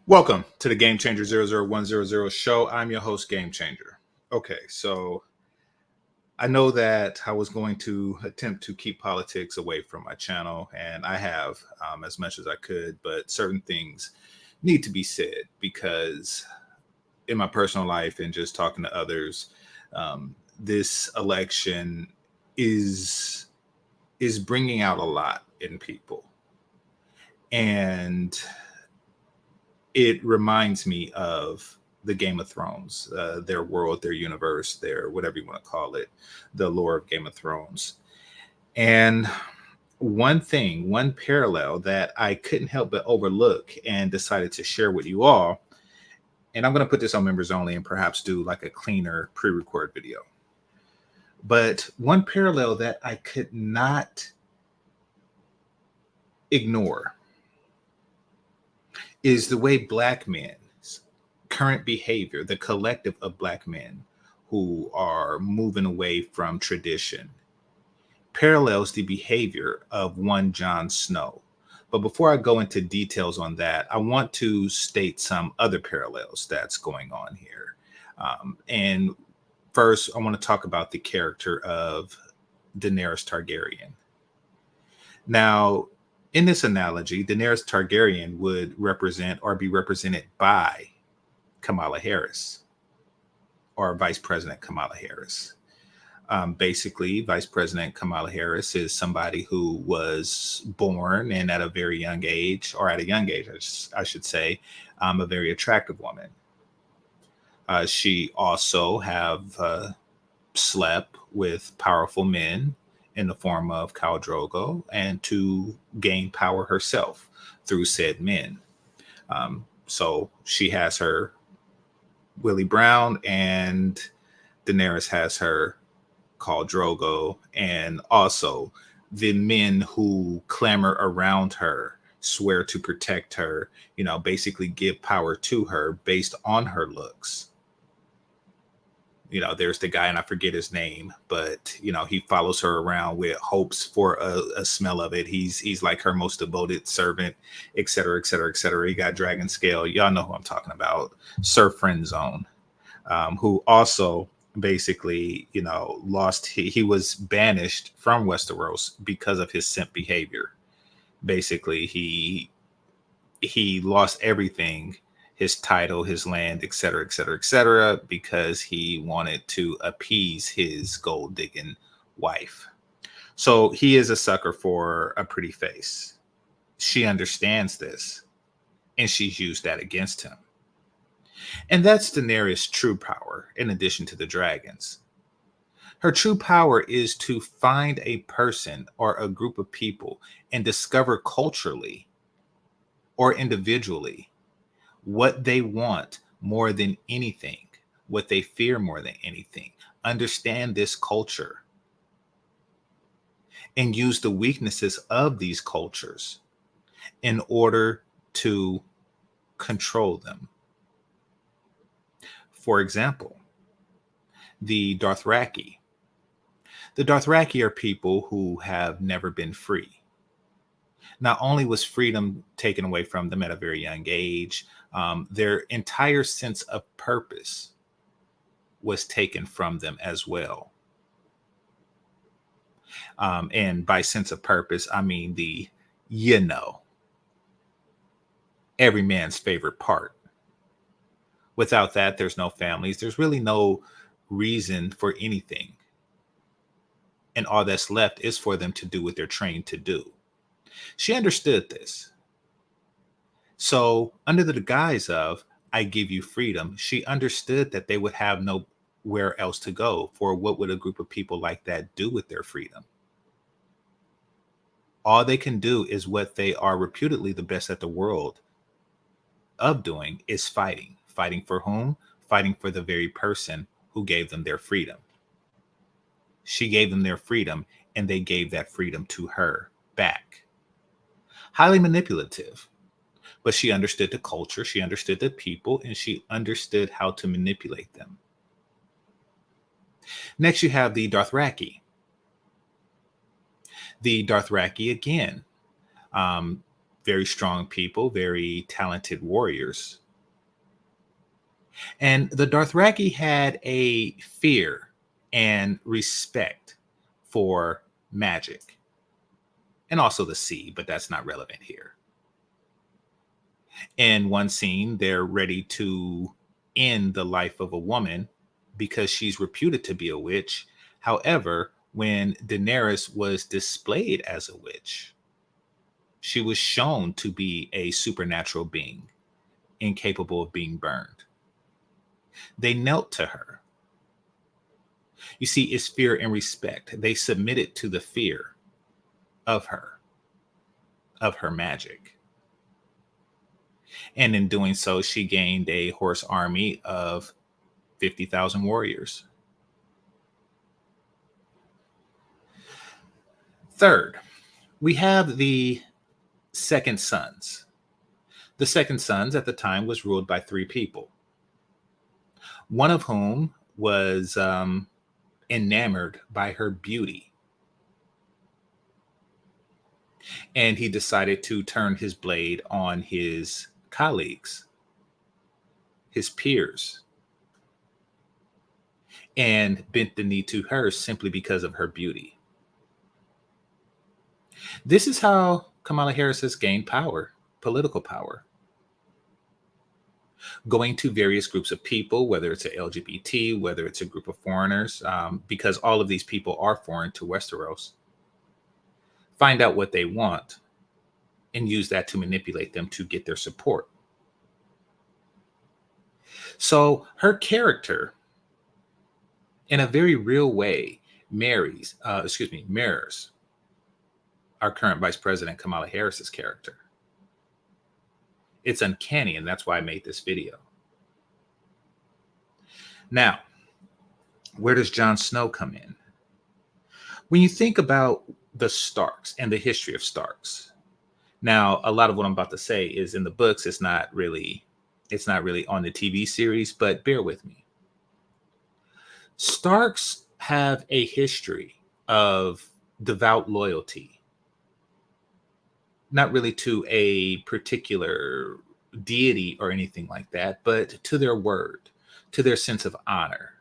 Welcome to the GameChanger 00100 show. I'm your host, GameChanger. Okay, so I know that I was going to attempt to keep politics away from my channel, and I have as much as I could, but certain things need to be said because in my personal life and just talking to others, this election is bringing out a lot in people, and it reminds me of the Game of Thrones, their world, their universe, their whatever you want to call it, the lore of Game of Thrones. And one parallel that I couldn't help but overlook and decided to share with you all, and I'm going to put this on members only and perhaps do like a cleaner pre-record video. But one parallel that I could not ignore is the way Black men's current behavior, the collective of Black men who are moving away from tradition, parallels the behavior of one Jon Snow. But before I go into details on that, I want to state some other parallels that's going on here. And first, I want to talk about the character of Daenerys Targaryen. Now, in this analogy, Daenerys Targaryen would represent or be represented by Kamala Harris or Vice President Kamala Harris. Basically, Vice President Kamala Harris is somebody who was born and at a very young age, or at a young age, I should say, a very attractive woman. She also have slept with powerful men in the form of Khal Drogo and to gain power herself through said men. So she has her Willie Brown, and Daenerys has her Khal Drogo, and also the men who clamor around her, swear to protect her, basically give power to her based on her looks. There's the guy, and I forget his name, but he follows her around with hopes for a smell of it. He's like her most devoted servant, et cetera, et cetera, et cetera. He got Dragon Scale. Y'all know who I'm talking about. Sir Friendzone, who also basically, he was banished from Westeros because of his simp behavior. Basically, he lost everything, his title, his land, et cetera, et cetera, et cetera, because he wanted to appease his gold digging wife. So he is a sucker for a pretty face. She understands this, and she's used that against him. And that's Daenerys' true power, in addition to the dragons. Her true power is to find a person or a group of people and discover culturally or individually what they want more than anything, what they fear more than anything. Understand this culture and use the weaknesses of these cultures in order to control them. For example, the Dothraki. The Dothraki are people who have never been free. Not only was freedom taken away from them at a very young age, their entire sense of purpose was taken from them as well. And by sense of purpose, I mean every man's favorite part. Without that, there's no families. There's really no reason for anything. And all that's left is for them to do what they're trained to do. She understood this. So under the guise of, I give you freedom, she understood that they would have nowhere else to go. For what would a group of people like that do with their freedom? All they can do is what they are reputedly the best at the world of doing, is fighting. Fighting for whom? Fighting for the very person who gave them their freedom. She gave them their freedom, and they gave that freedom to her back. Highly manipulative. But she understood the culture, she understood the people, and she understood how to manipulate them. Next, you have the Dothraki. The Dothraki, again, very strong people, very talented warriors. And the Dothraki had a fear and respect for magic and also the sea, but that's not relevant here. In one scene, they're ready to end the life of a woman because she's reputed to be a witch. However, when Daenerys was displayed as a witch, she was shown to be a supernatural being, incapable of being burned. They knelt to her. You see, it's fear and respect. They submitted to the fear of her magic. And in doing so, she gained a horse army of 50,000 warriors. Third, we have the Second Sons. The Second Sons at the time was ruled by three people, one of whom was enamored by her beauty. And he decided to turn his blade on his colleagues, his peers, and bent the knee to her simply because of her beauty. This is how Kamala Harris has gained power, political power. Going to various groups of people, whether it's a LGBT, whether it's a group of foreigners, because all of these people are foreign to Westeros, find out what they want and use that to manipulate them to get their support. So her character, in a very real way, mirrors our current Vice President Kamala Harris's character. It's uncanny, and that's why I made this video. Now, where does Jon Snow come in? When you think about the Starks and the history of Starks, now a lot of what I'm about to say is in the books. It's not really on the TV series, but bear with me. Starks have a history of devout loyalty, not really to a particular deity or anything like that, but to their word, to their sense of honor.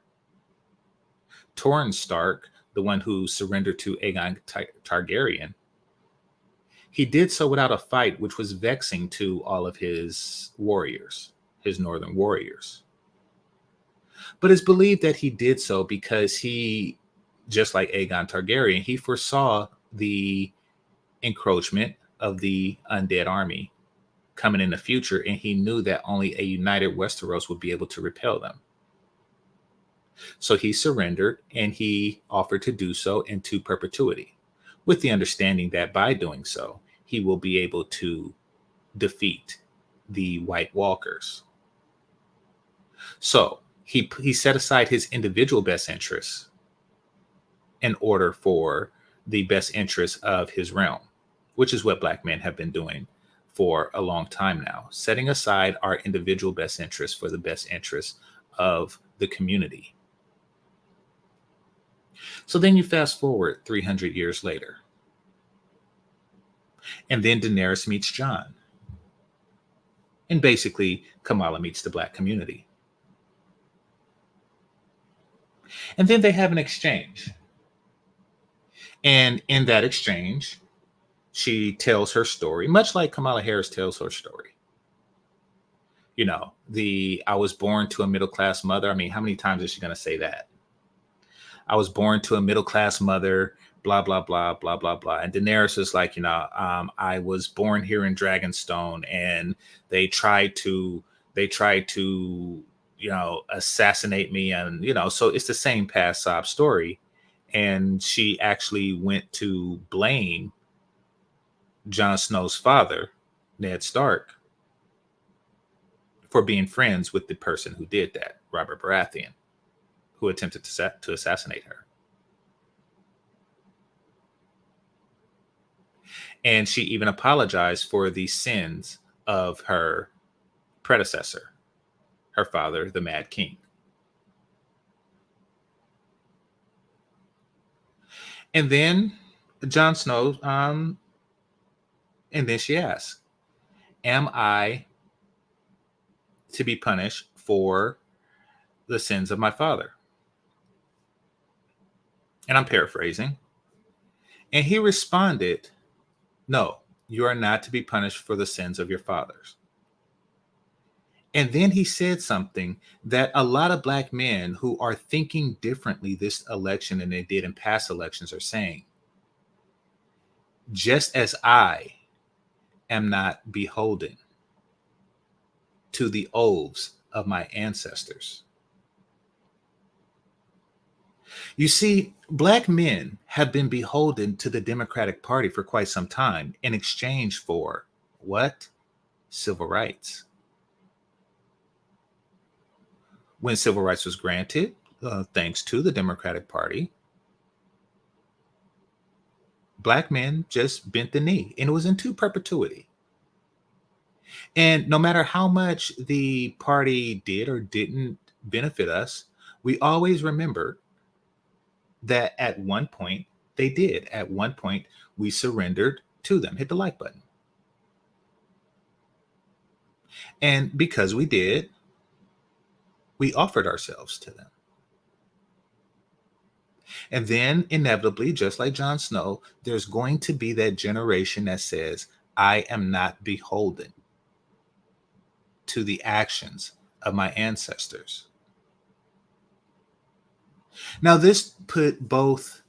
Torrhen Stark, the one who surrendered to Aegon Targaryen, he did so without a fight, which was vexing to all of his warriors, his northern warriors. But it's believed that he did so because he, just like Aegon Targaryen, he foresaw the encroachment of the undead army coming in the future, and he knew that only a united Westeros would be able to repel them. So he surrendered, and he offered to do so into perpetuity, with the understanding that by doing so, he will be able to defeat the White Walkers. So he set aside his individual best interests in order for the best interests of his realm, which is what Black men have been doing for a long time now, setting aside our individual best interests for the best interests of the community. So then you fast forward 300 years later, and then Daenerys meets Jon, and basically Kamala meets the Black community. And then they have an exchange. And in that exchange, she tells her story, much like Kamala Harris tells her story. You know, I was born to a middle-class mother. I mean, how many times is she going to say that? I was born to a middle-class mother, blah, blah, blah, blah, blah, blah. And Daenerys is like, I was born here in Dragonstone, and they tried to, assassinate me. And, so it's the same past sob story. And she actually went to blame Jon Snow's father, Ned Stark, for being friends with the person who did that, Robert Baratheon, who attempted to assassinate her. And she even apologized for the sins of her predecessor, her father, the Mad King. And then Jon Snow, and then she asked, Am I to be punished for the sins of my father? And I'm paraphrasing. And he responded, no, you are not to be punished for the sins of your fathers. And then he said something that a lot of Black men who are thinking differently this election than they did in past elections are saying. Just as I am not beholden to the oaths of my ancestors. You see, Black men have been beholden to the Democratic Party for quite some time in exchange for what? Civil rights. When civil rights was granted, thanks to the Democratic Party, Black men just bent the knee, and it was into perpetuity. And no matter how much the party did or didn't benefit us, we always remember that at one point they did. At one point, we surrendered to them. Hit the like button. And because we did, we offered ourselves to them. And then inevitably, just like Jon Snow, there's going to be that generation that says, I am not beholden to the actions of my ancestors. Now, this put both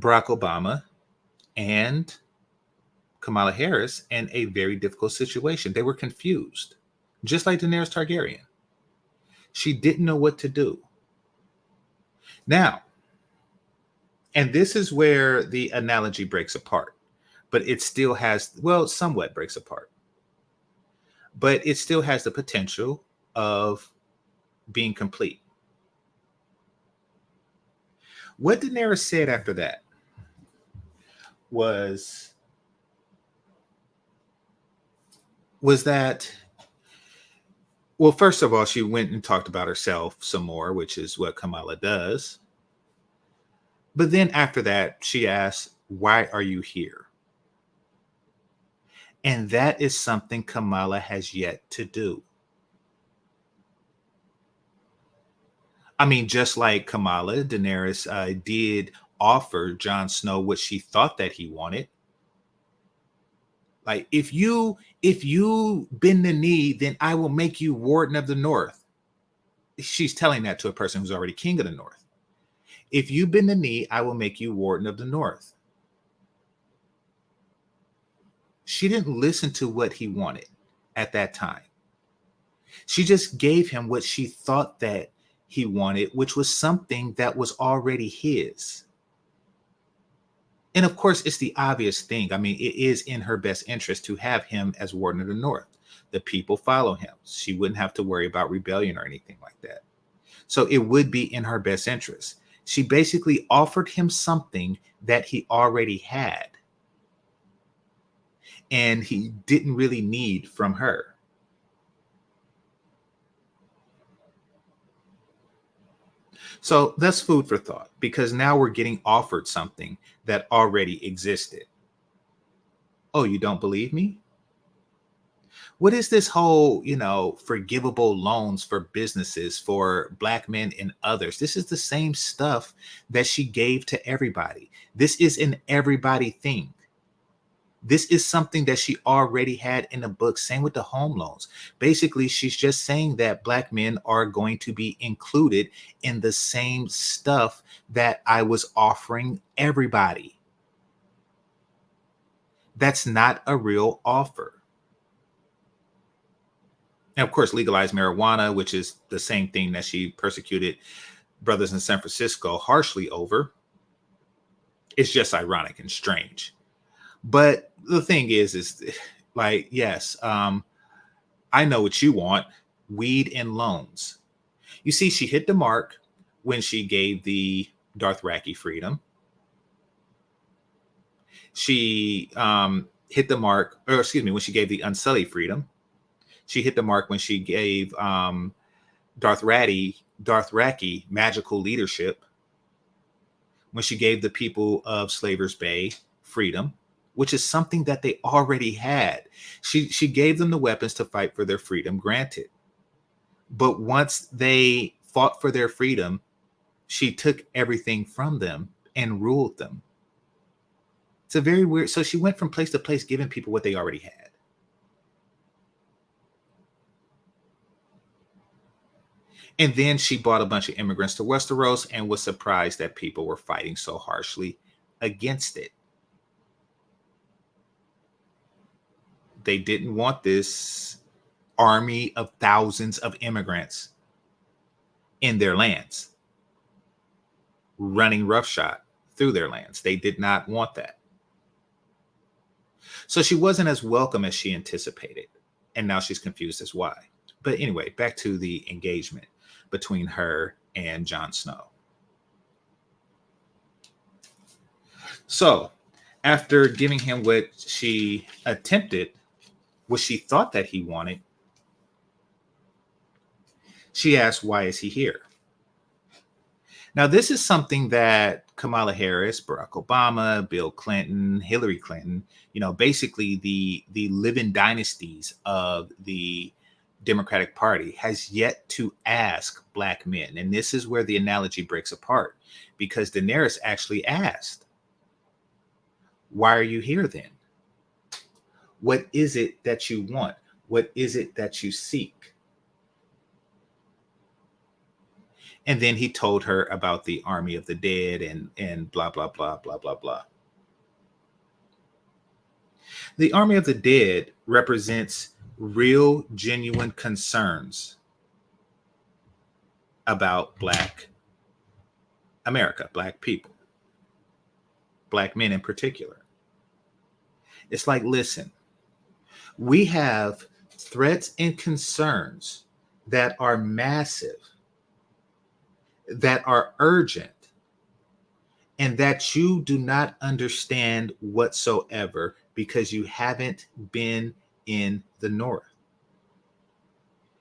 Barack Obama and Kamala Harris in a very difficult situation. They were confused, just like Daenerys Targaryen. She didn't know what to do. Now, and this is where the analogy breaks apart, but it still has, well, somewhat breaks apart, but it still has the potential of being complete. What Daenerys said after that was that, well, first of all, she went and talked about herself some more, which is what Kamala does. But then after that, she asked, why are you here? And that is something Kamala has yet to do. I mean, just like Kamala, Daenerys did offer Jon Snow what she thought that he wanted. Like, if you bend the knee, then I will make you warden of the North. She's telling that to a person who's already king of the North. If you bend the knee, I will make you warden of the North. She didn't listen to what he wanted at that time. She just gave him what she thought that he wanted, which was something that was already his. And of course, it's the obvious thing. I mean, it is in her best interest to have him as warden of the North. The people follow him. She wouldn't have to worry about rebellion or anything like that. So it would be in her best interest. She basically offered him something that he already had and he didn't really need from her. So that's food for thought, because now we're getting offered something that already existed. Oh, you don't believe me? What is this whole, forgivable loans for businesses for Black men and others? This is the same stuff that she gave to everybody. This is an everybody thing. This is something that she already had in the book. Same with the home loans. Basically, she's just saying that Black men are going to be included in the same stuff that I was offering everybody. That's not a real offer. And of course, legalize marijuana, which is the same thing that she persecuted brothers in San Francisco harshly over. It's just ironic and strange. But the thing is like, yes, I know what you want: weed and loans. You see, she hit the mark when she gave the Dothraki freedom. She hit the mark, or excuse me, when she gave the Unsullied freedom. She hit the mark when she gave Dothraki magical leadership. When she gave the people of Slaver's Bay freedom. which is something that they already had. She gave them the weapons to fight for their freedom, granted. But once they fought for their freedom, she took everything from them and ruled them. It's a very weird. So she went from place to place giving people what they already had. And then she brought a bunch of immigrants to Westeros and was surprised that people were fighting so harshly against it. They didn't want this army of thousands of immigrants in their lands, running roughshod through their lands. They did not want that. So she wasn't as welcome as she anticipated. And now she's confused as why. But anyway, back to the engagement between her and Jon Snow. So after giving him what she attempted, what she thought that he wanted, she asked, why is he here? Now, this is something that Kamala Harris, Barack Obama, Bill Clinton, Hillary Clinton, basically the living dynasties of the Democratic Party has yet to ask Black men. And this is where the analogy breaks apart, because Daenerys actually asked, why are you here then? What is it that you want? What is it that you seek? And then he told her about the army of the dead and blah, blah, blah, blah, blah, blah. The army of the dead represents real, genuine concerns about Black America, Black people, Black men in particular. It's like, listen, we have threats and concerns that are massive, that are urgent, and that you do not understand whatsoever because you haven't been in the North.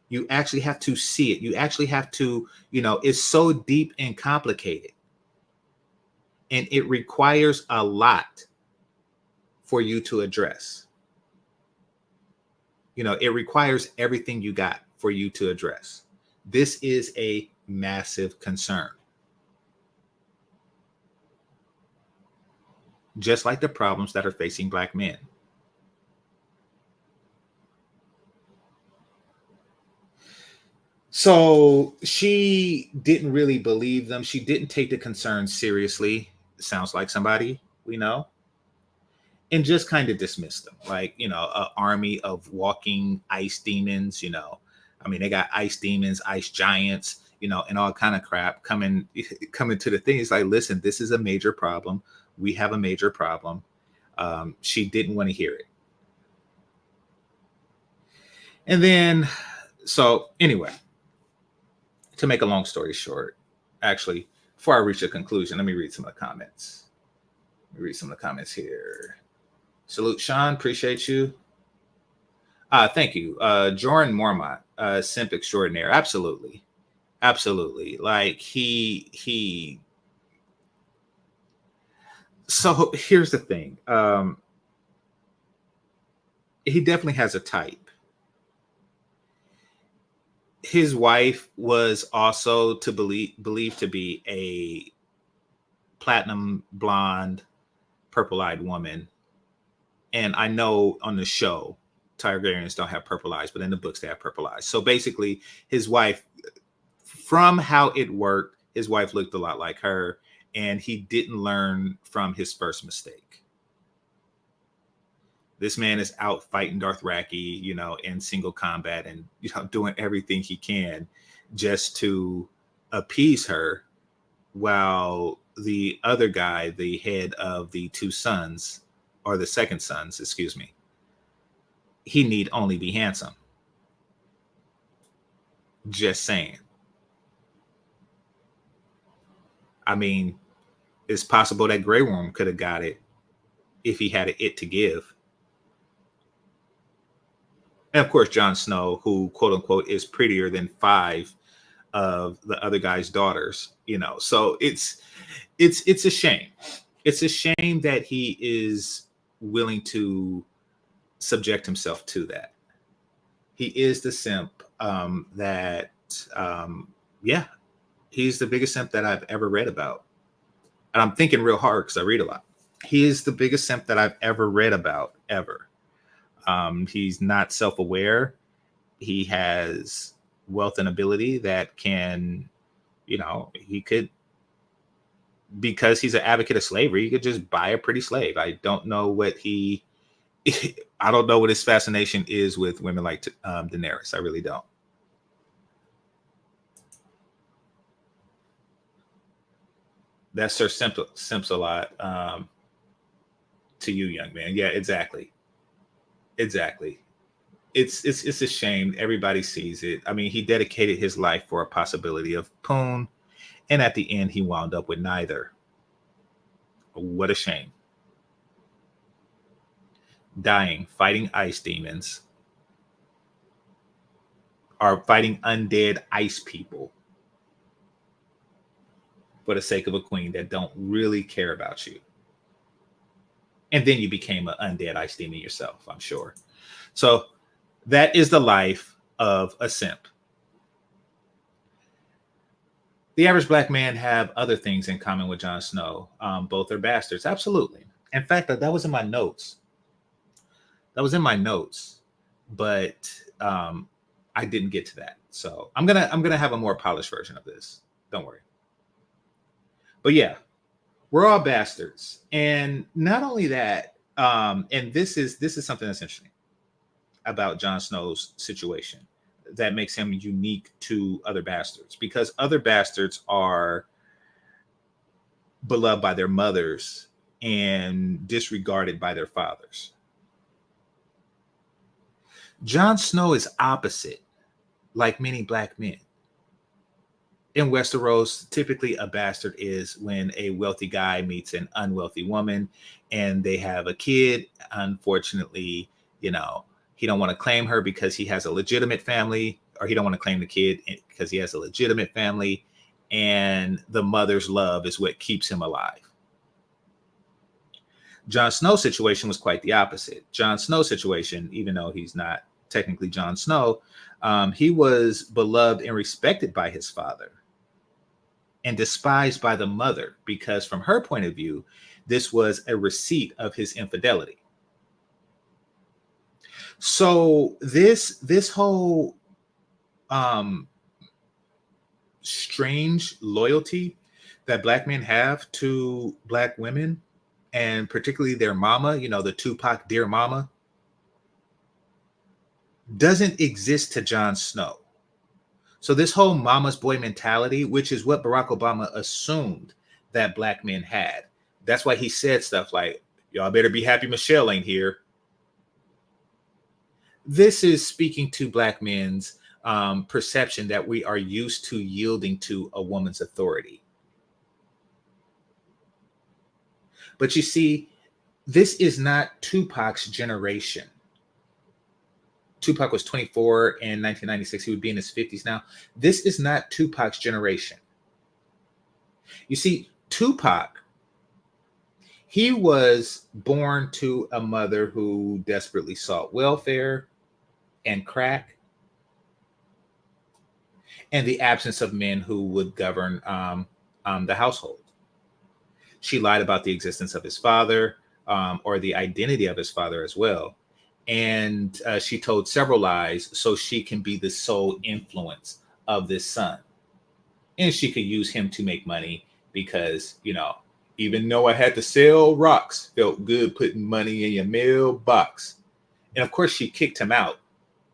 You actually have to see it. You actually have to, it's so deep and complicated. And it requires a lot for you to address. It requires everything you got for you to address. This is a massive concern. Just like the problems that are facing Black men. So she didn't really believe them. She didn't take the concerns seriously. Sounds like somebody we know. And just kind of dismissed them. Like, an army of walking ice demons, they got ice demons, ice giants, and all kind of crap coming to the thing. It's like, listen, this is a major problem. We have a major problem. She didn't want to hear it. And then, so anyway, to make a long story short, actually, before I reach a conclusion, let me read some of the comments. Let me read some of the comments here. Salute, Sean. Appreciate you. Thank you. Jordan Mormont, Simp extraordinaire. Absolutely. Absolutely. Like he. So here's the thing. He definitely has a type. His wife was also believed to be a platinum blonde, purple-eyed woman. And I know on the show, Targaryens don't have purple eyes, but in the books they have purple eyes. So basically, his wife, from how it worked, his wife looked a lot like her, and he didn't learn from his first mistake. This man is out fighting Dothraki, in single combat and, doing everything he can just to appease her, while the other guy, the head of the two sons, or the second sons, excuse me, he need only be handsome. Just saying. It's possible that Grey Worm could have got it if he had it to give. And of course, Jon Snow, who quote unquote is prettier than 5 of the other guy's daughters, So it's a shame. It's a shame that he is willing to subject himself to that. He is the simp that, yeah, he's the biggest simp that I've ever read about. And I'm thinking real hard because I read a lot. He is the biggest simp that I've ever read about, ever. He's not self-aware. He has wealth and ability that can, he could, because he's an advocate of slavery, he could just buy a pretty slave. I don't know what I don't know what his fascination is with women like Daenerys. I really don't. That's Sir Simps a lot to you, young man. Yeah, exactly. Exactly. It's a shame. Everybody sees it. I mean, he dedicated his life for a possibility of Poon, and at the end, he wound up with neither. What a shame. Dying, fighting ice demons, or fighting undead ice people for the sake of a queen that don't really care about you. And then you became an undead ice demon yourself, I'm sure. So that is the life of a simp. The average black man have other things in common with Jon Snow. Both are bastards. Absolutely. In fact, that was in my notes. But I didn't get to that. So I'm gonna have a more polished version of this. Don't worry. But yeah, we're all bastards. And not only that, and this is something that's interesting about Jon Snow's situation that makes him unique to other bastards, because other bastards are beloved by their mothers and disregarded by their fathers. Jon Snow is opposite, like many black men. In Westeros, typically a bastard is when a wealthy guy meets an unwealthy woman and they have a kid. Unfortunately, he don't want to claim her because he has a legitimate family, or he don't want to claim the kid because he has a legitimate family, and the mother's love is what keeps him alive. Jon Snow's situation was quite the opposite. Jon Snow's situation, even though he's not technically Jon Snow, he was beloved and respected by his father and despised by the mother, because from her point of view, this was a receipt of his infidelity. So this whole strange loyalty that black men have to black women, and particularly their mama, the Tupac dear mama, doesn't exist to Jon Snow. So this whole mama's boy mentality, which is what Barack Obama assumed that black men had. That's why he said stuff like, y'all better be happy Michelle ain't here. This is speaking to black men's perception that we are used to yielding to a woman's authority. But you see, this is not Tupac's generation. Tupac was 24 in 1996. He would be in his 50s now. This is not Tupac's generation. You see, Tupac, he was born to a mother who desperately sought welfare and crack, and the absence of men who would govern the household. She lied about the existence of his father, or the identity of his father as well. And she told several lies so she can be the sole influence of this son. And she could use him to make money because, even though I had to sell rocks, felt good putting money in your mailbox. And of course, she kicked him out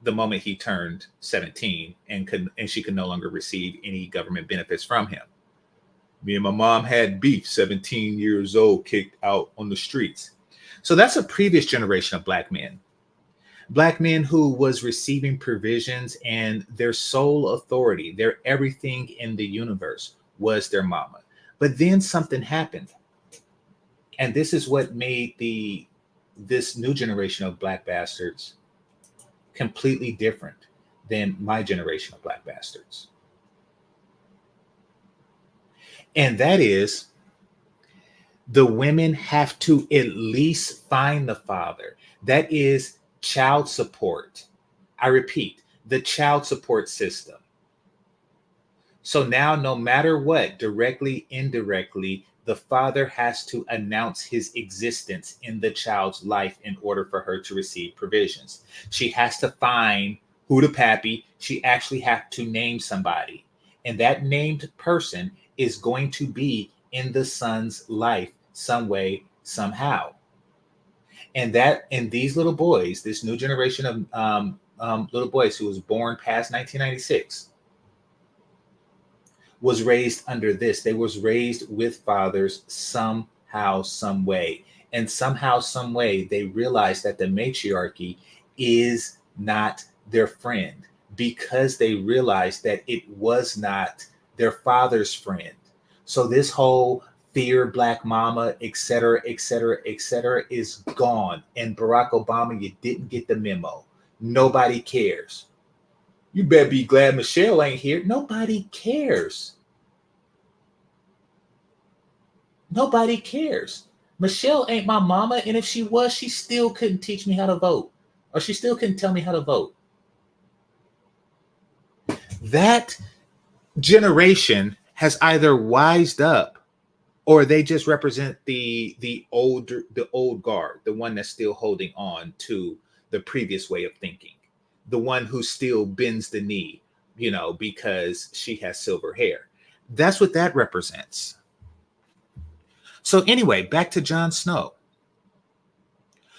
the moment he turned 17, and she could no longer receive any government benefits from him. Me and my mom had beef, 17 years old, kicked out on the streets. So that's a previous generation of black men. Black men who was receiving provisions, and their sole authority, their everything in the universe was their mama. But then something happened. And this is what made this new generation of black bastards completely different than my generation of black bastards. And that is The women have to at least find the father. That is child support. I repeat, the child support system. So now, no matter what, directly, indirectly, the father has to announce his existence in the child's life in order for her to receive provisions. She has to find who the pappy, she actually has to name somebody. And that named person is going to be in the son's life some way, somehow. And these little boys, this new generation of little boys who was born past 1996, was raised under this. They was raised with fathers somehow, some way. And somehow, some way, they realized that the matriarchy is not their friend because they realized that it was not their father's friend. So this whole fear black mama, etc., etc., etc., is gone. And Barack Obama, you didn't get the memo. Nobody cares. You better be glad Michelle ain't here. Nobody cares. Nobody cares. Michelle ain't my mama, and if she was, she still couldn't teach me how to vote, or she still couldn't tell me how to vote. That generation has either wised up, or they just represent the old guard, the one that's still holding on to the previous way of thinking, the one who still bends the knee, because she has silver hair. That's what that represents. So anyway, back to Jon Snow.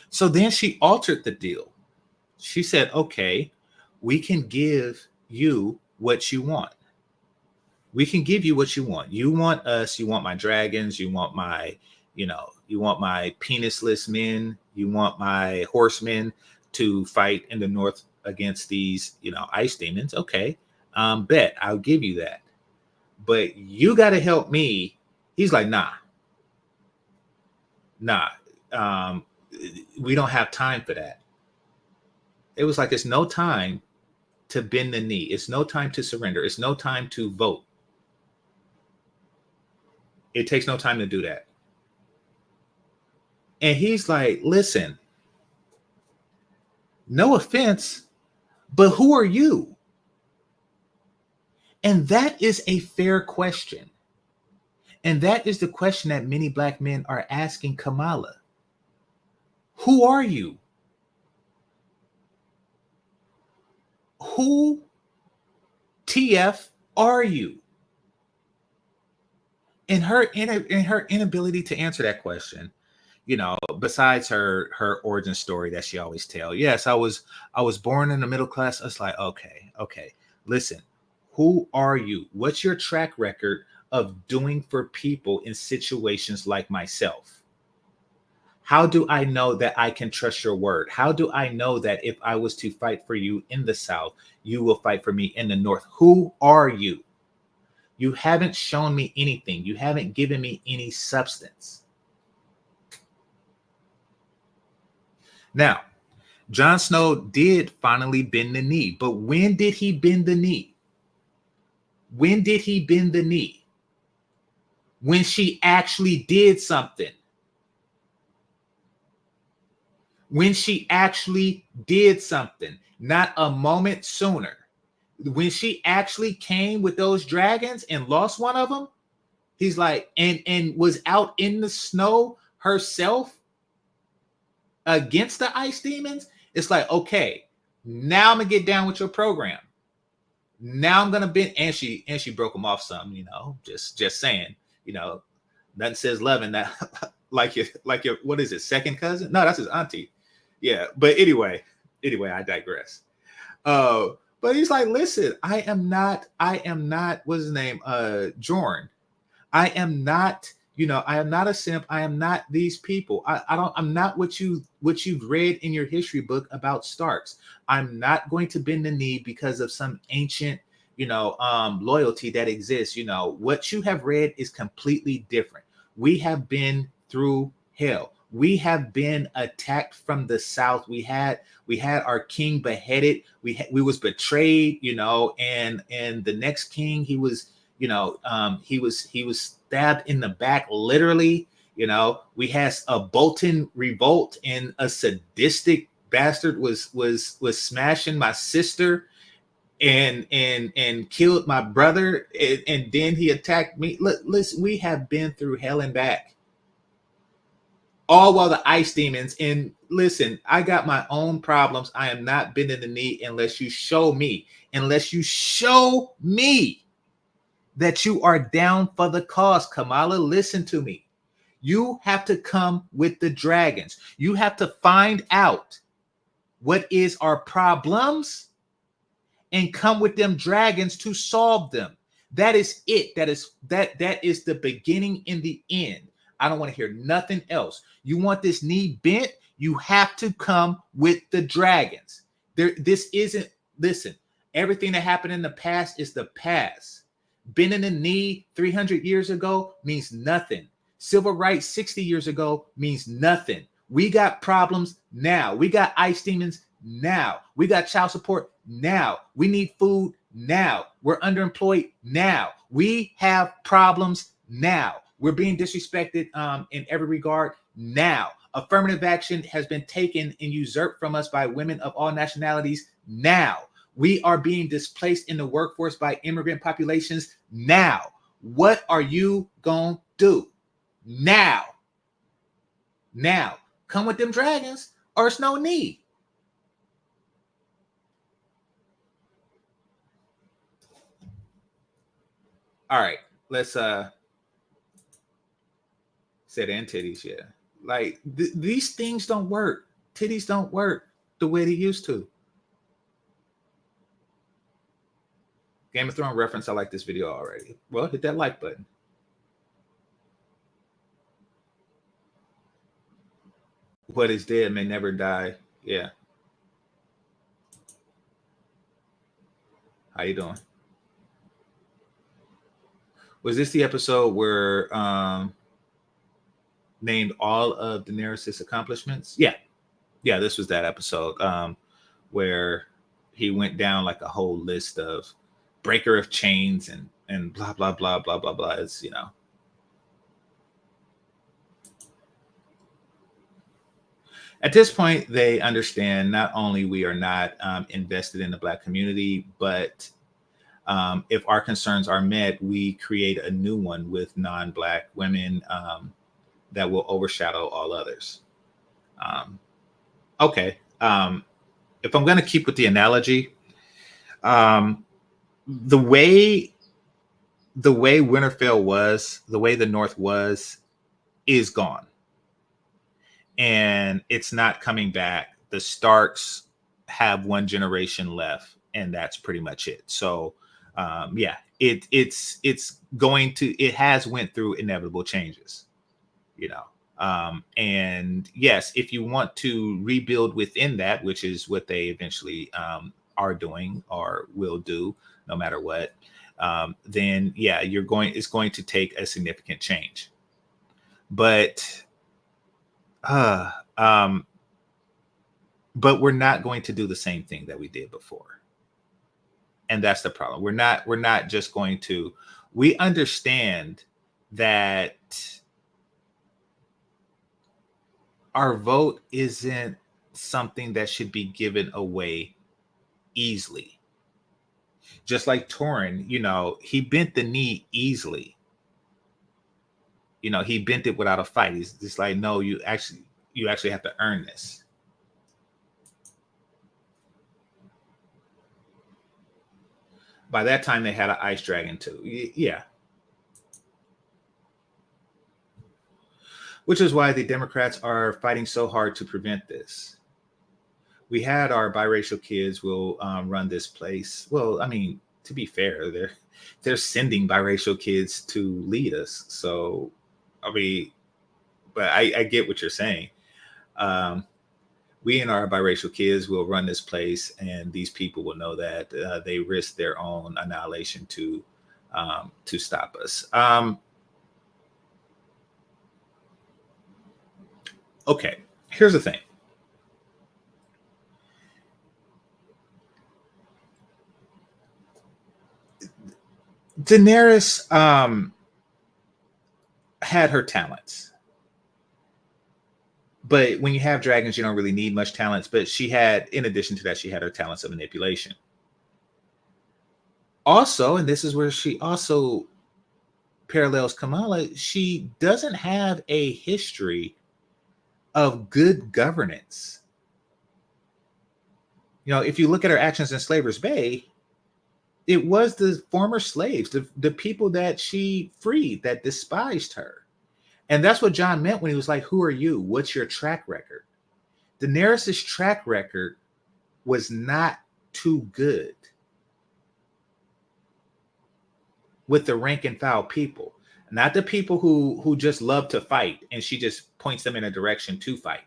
So then she altered the deal. She said, okay, we can give you what you want. We can give you what you want. You want us, you want my dragons, you want my, you want my penisless men, you want my horsemen to fight in the north against these, ice demons. Okay, bet I'll give you that. But you got to help me. He's like, nah. We don't have time for that. It was like, it's no time to bend the knee. It's no time to surrender. It's no time to vote. It takes no time to do that. And he's like, listen, no offense, but who are you? And that is a fair question. And that is the question that many black men are asking Kamala. Who are you? Who TF are you? In her inability to answer that question, besides her origin story that she always tell. Yes, I was born in the middle class. It's like, okay. Listen, who are you? What's your track record of doing for people in situations like myself? How do I know that I can trust your word? How do I know that if I was to fight for you in the South, you will fight for me in the North? Who are you? You haven't shown me anything. You haven't given me any substance. Now, Jon Snow did finally bend the knee, but when did he bend the knee? When did he bend the knee? When she actually did something. When she actually did something, not a moment sooner. When she actually came with those dragons and lost one of them, he's like, and was out in the snow herself against the ice demons. It's like, okay, now I'm gonna get down with your program. Now I'm gonna bend, and she broke them off some, just saying, nothing says loving that like your what is it, second cousin? No, that's his auntie. Yeah, but anyway, I digress. But he's like, listen, I am not, what's his name? Jorn. I am not, I am not a simp. I am not these people. I'm not what you've read in your history book about Starks. I'm not going to bend the knee because of some ancient, loyalty that exists. What you have read is completely different. We have been through hell. We have been attacked from the South. We had our king beheaded. We was betrayed, and the next king, he was, he was stabbed in the back, literally. You know, we had a Bolton revolt, and a sadistic bastard was smashing my sister and killed my brother, and then he attacked me. Listen, we have been through hell and back, all while the ice demons. And listen, I got my own problems. I am not bending the knee unless you show me, that you are down for the cause. Kamala, listen to me. You have to come with the dragons. You have to find out what is our problems and come with them dragons to solve them. That is it. That is the beginning and the end. I don't want to hear nothing else. You want this knee bent, you have to come with the dragons. This isn't, listen, everything that happened in the past is the past. Bending the knee 300 years ago means nothing. Civil rights 60 years ago means nothing. We got problems now. We got ice demons now. We got child support now. We need food now. We're underemployed now. We have problems now. We're being disrespected in every regard now. Affirmative action has been taken and usurped from us by women of all nationalities now. We are being displaced in the workforce by immigrant populations now. What are you going to do? Now. Come with them dragons or it's no need. All right, let's said and titties, yeah. Like these things don't work. Titties don't work the way they used to. Game of Thrones reference. I like this video already. Well, hit that like button. What is dead may never die. Yeah. How you doing? Was this the episode where named all of Daenerys' accomplishments? Yeah. This was that episode where he went down like a whole list of breaker of chains and blah blah blah blah blah blah. It's, you know. At this point, they understand not only we are not invested in the Black community, but if our concerns are met, we create a new one with non-Black women that will overshadow all others. Okay. If I'm going to keep with the analogy, the way Winterfell was, the way the North was, is gone. And it's not coming back. The Starks have one generation left, and that's pretty much it. So it has went through inevitable changes, you know. And yes, if you want to rebuild within that, which is what they eventually are doing or will do, no matter what, then yeah, it's going to take a significant change. But we're not going to do the same thing that we did before. And that's the problem. We're not just going to, we understand that our vote isn't something that should be given away easily. Just like Torrin, you know, he bent the knee easily. You know, he bent it without a fight. He's just like, no, you actually have to earn this. By that time, they had an ice dragon too. Yeah. Which is why the Democrats are fighting so hard to prevent this. We had our biracial kids will run this place. Well, I mean, to be fair, they're sending biracial kids to lead us. So, I mean, but I get what you're saying. We and our biracial kids will run this place, and these people will know that they risk their own annihilation to stop us. Okay, here's the thing. Daenerys had her talents. But when you have dragons, you don't really need much talents. But she had, in addition to that, she had her talents of manipulation. Also, and this is where she also parallels Kamala, she doesn't have a history of good governance. You know, if you look at her actions in Slaver's Bay, it was the former slaves, the people that she freed that despised her. And that's what Jon meant when he was like, who are you? What's your track record? Daenerys' track record was not too good with the rank and file people, not the people who just love to fight and she just points them in a direction to fight.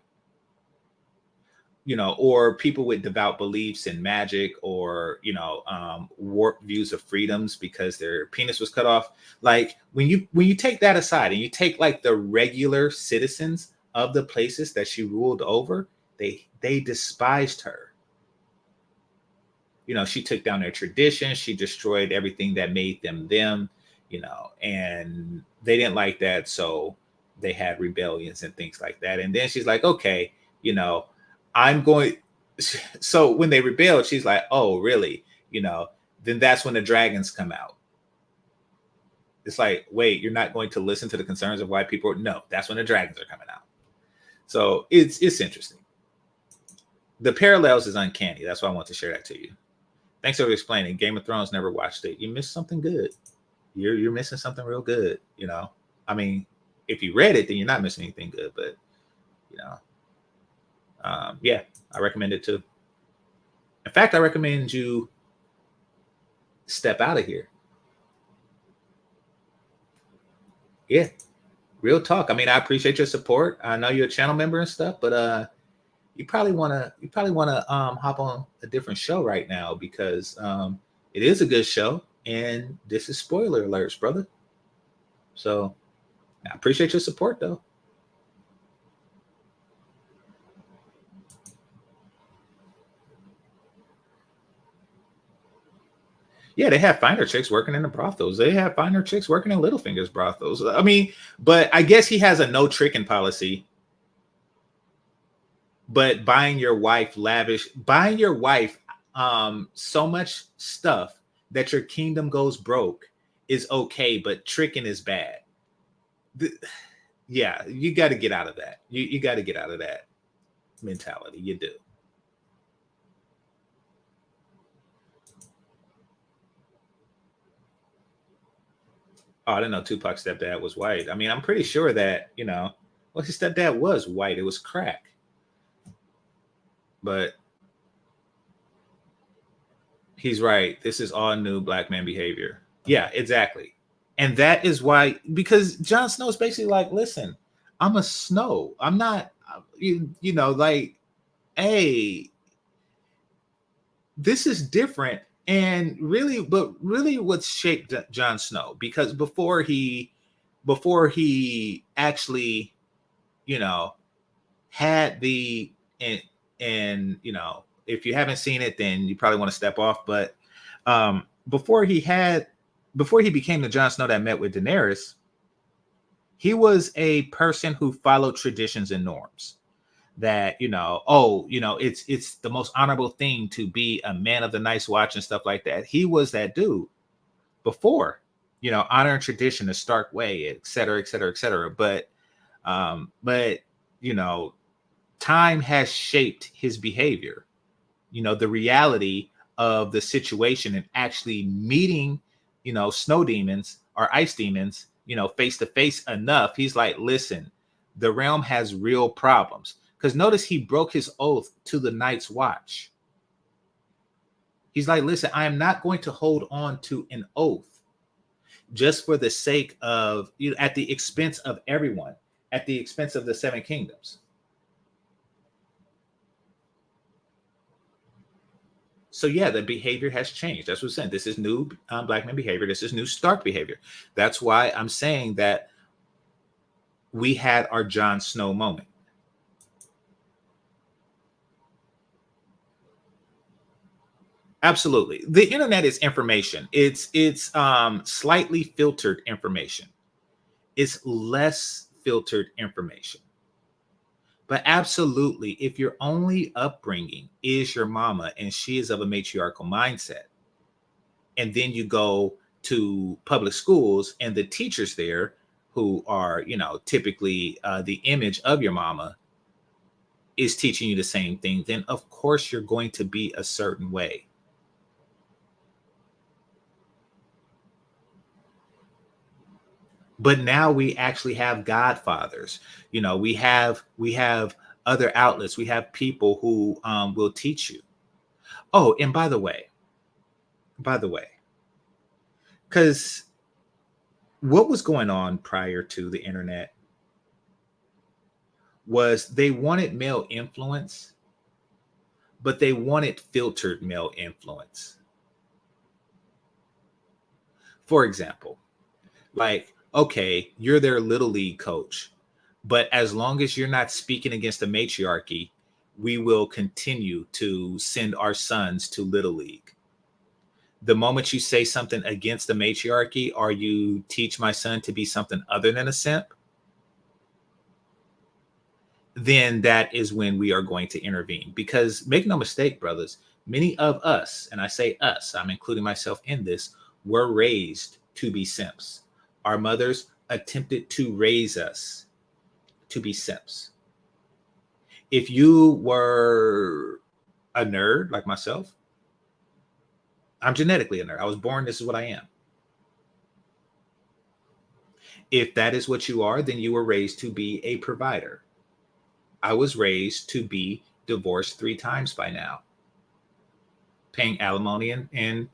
You know, or people with devout beliefs in magic, or warped views of freedoms because their penis was cut off. Like when you take that aside and you take like the regular citizens of the places that she ruled over, they despised her. You know, she took down their traditions, she destroyed everything that made them them, and they didn't like that, so they had rebellions and things like that. And then she's like, okay, I'm going. So when they rebelled, she's like, oh, really? Then that's when the dragons come out. It's like, wait, you're not going to listen to the concerns of white people? No, that's when the dragons are coming out. So it's interesting. The parallels is uncanny. That's why I want to share that to you. Thanks for explaining. Game of Thrones, never watched it. You missed something good. You're missing something real good. I mean, if you read it, then you're not missing anything good. But yeah, I recommend it too. In fact, I recommend you step out of here. Yeah, real talk. I mean, I appreciate your support. I know you're a channel member and stuff, but you probably wanna hop on a different show right now because it is a good show, and this is spoiler alerts, brother. So I appreciate your support though. Yeah, they have finer chicks working in the brothels. They have finer chicks working in Littlefinger's brothels. I mean, but I guess he has a no tricking policy. But buying your wife so much stuff that your kingdom goes broke is okay, but tricking is bad. Yeah, you got to get out of that. You got to get out of that mentality. You do. Oh, I didn't know Tupac's stepdad was white. I mean, I'm pretty sure that, well, his stepdad was white. It was crack. But he's right. This is all new black man behavior. Yeah, exactly. And that is why, because Jon Snow is basically like, listen, I'm a Snow. I'm not, like, hey, this is different. And really, what shaped Jon Snow, because before he actually, had the, and if you haven't seen it, then you probably want to step off. But before he became the Jon Snow that met with Daenerys, he was a person who followed traditions and norms. That it's the most honorable thing to be a man of the Night's Watch and stuff like that. He was that dude before, honor and tradition, the Stark way, et cetera, et cetera, et cetera. But time has shaped his behavior. The reality of the situation and actually meeting, snow demons or ice demons, face to face enough. He's like, listen, the realm has real problems. Because notice he broke his oath to the Night's Watch. He's like, listen, I am not going to hold on to an oath just for the sake of, at the expense of everyone, at the expense of the Seven Kingdoms. So yeah, the behavior has changed. That's what I'm saying. This is new black man behavior. This is new Stark behavior. That's why I'm saying that we had our Jon Snow moment. Absolutely. The internet is information. It's slightly filtered information. It's less filtered information. But absolutely, if your only upbringing is your mama and she is of a matriarchal mindset, and then you go to public schools and the teachers there who are, typically the image of your mama is teaching you the same thing, then of course you're going to be a certain way. But now we actually have godfathers. We have other outlets. We have people who will teach you. Oh, and by the way, because what was going on prior to the internet was they wanted male influence, but they wanted filtered male influence. For example, like, okay, you're their little league coach, but as long as you're not speaking against the matriarchy, we will continue to send our sons to little league. The moment you say something against the matriarchy, or you teach my son to be something other than a simp, then that is when we are going to intervene. Because make no mistake, brothers, many of us, and I say us, I'm including myself in this, were raised to be simps. Our mothers attempted to raise us to be simps. If you were a nerd like myself, I'm genetically a nerd. I was born, this is what I am. If that is what you are, then you were raised to be a provider. I was raised to be divorced 3 times by now, paying alimony and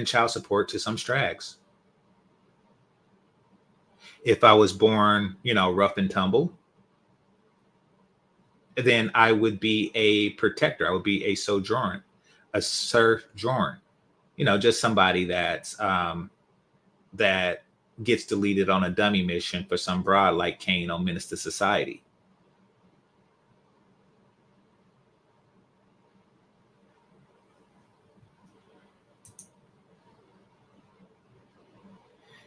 child support to some strags. If I was born, rough and tumble, then I would be a protector. I would be a sojourn, just somebody that gets deleted on a dummy mission for some broad like Kane on Menace to Society.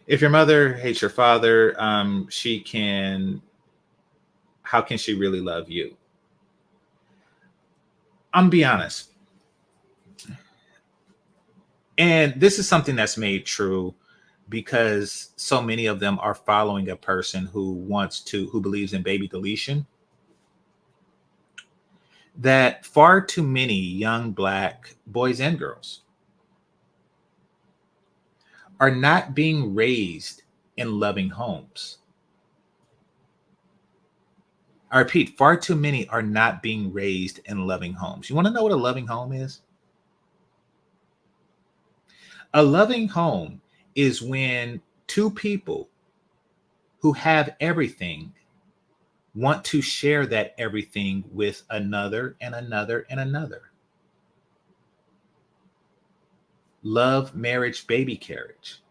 If your mother hates your father, how can she really love you? I'm be honest. And this is something that's made true because so many of them are following a person who believes in baby deletion, that far too many young Black boys and girls are not being raised in loving homes. I repeat, far too many are not being raised in loving homes. You want to know what a loving home is? A loving home is when two people who have everything want to share that everything with another and another and another. Love, marriage, baby carriage.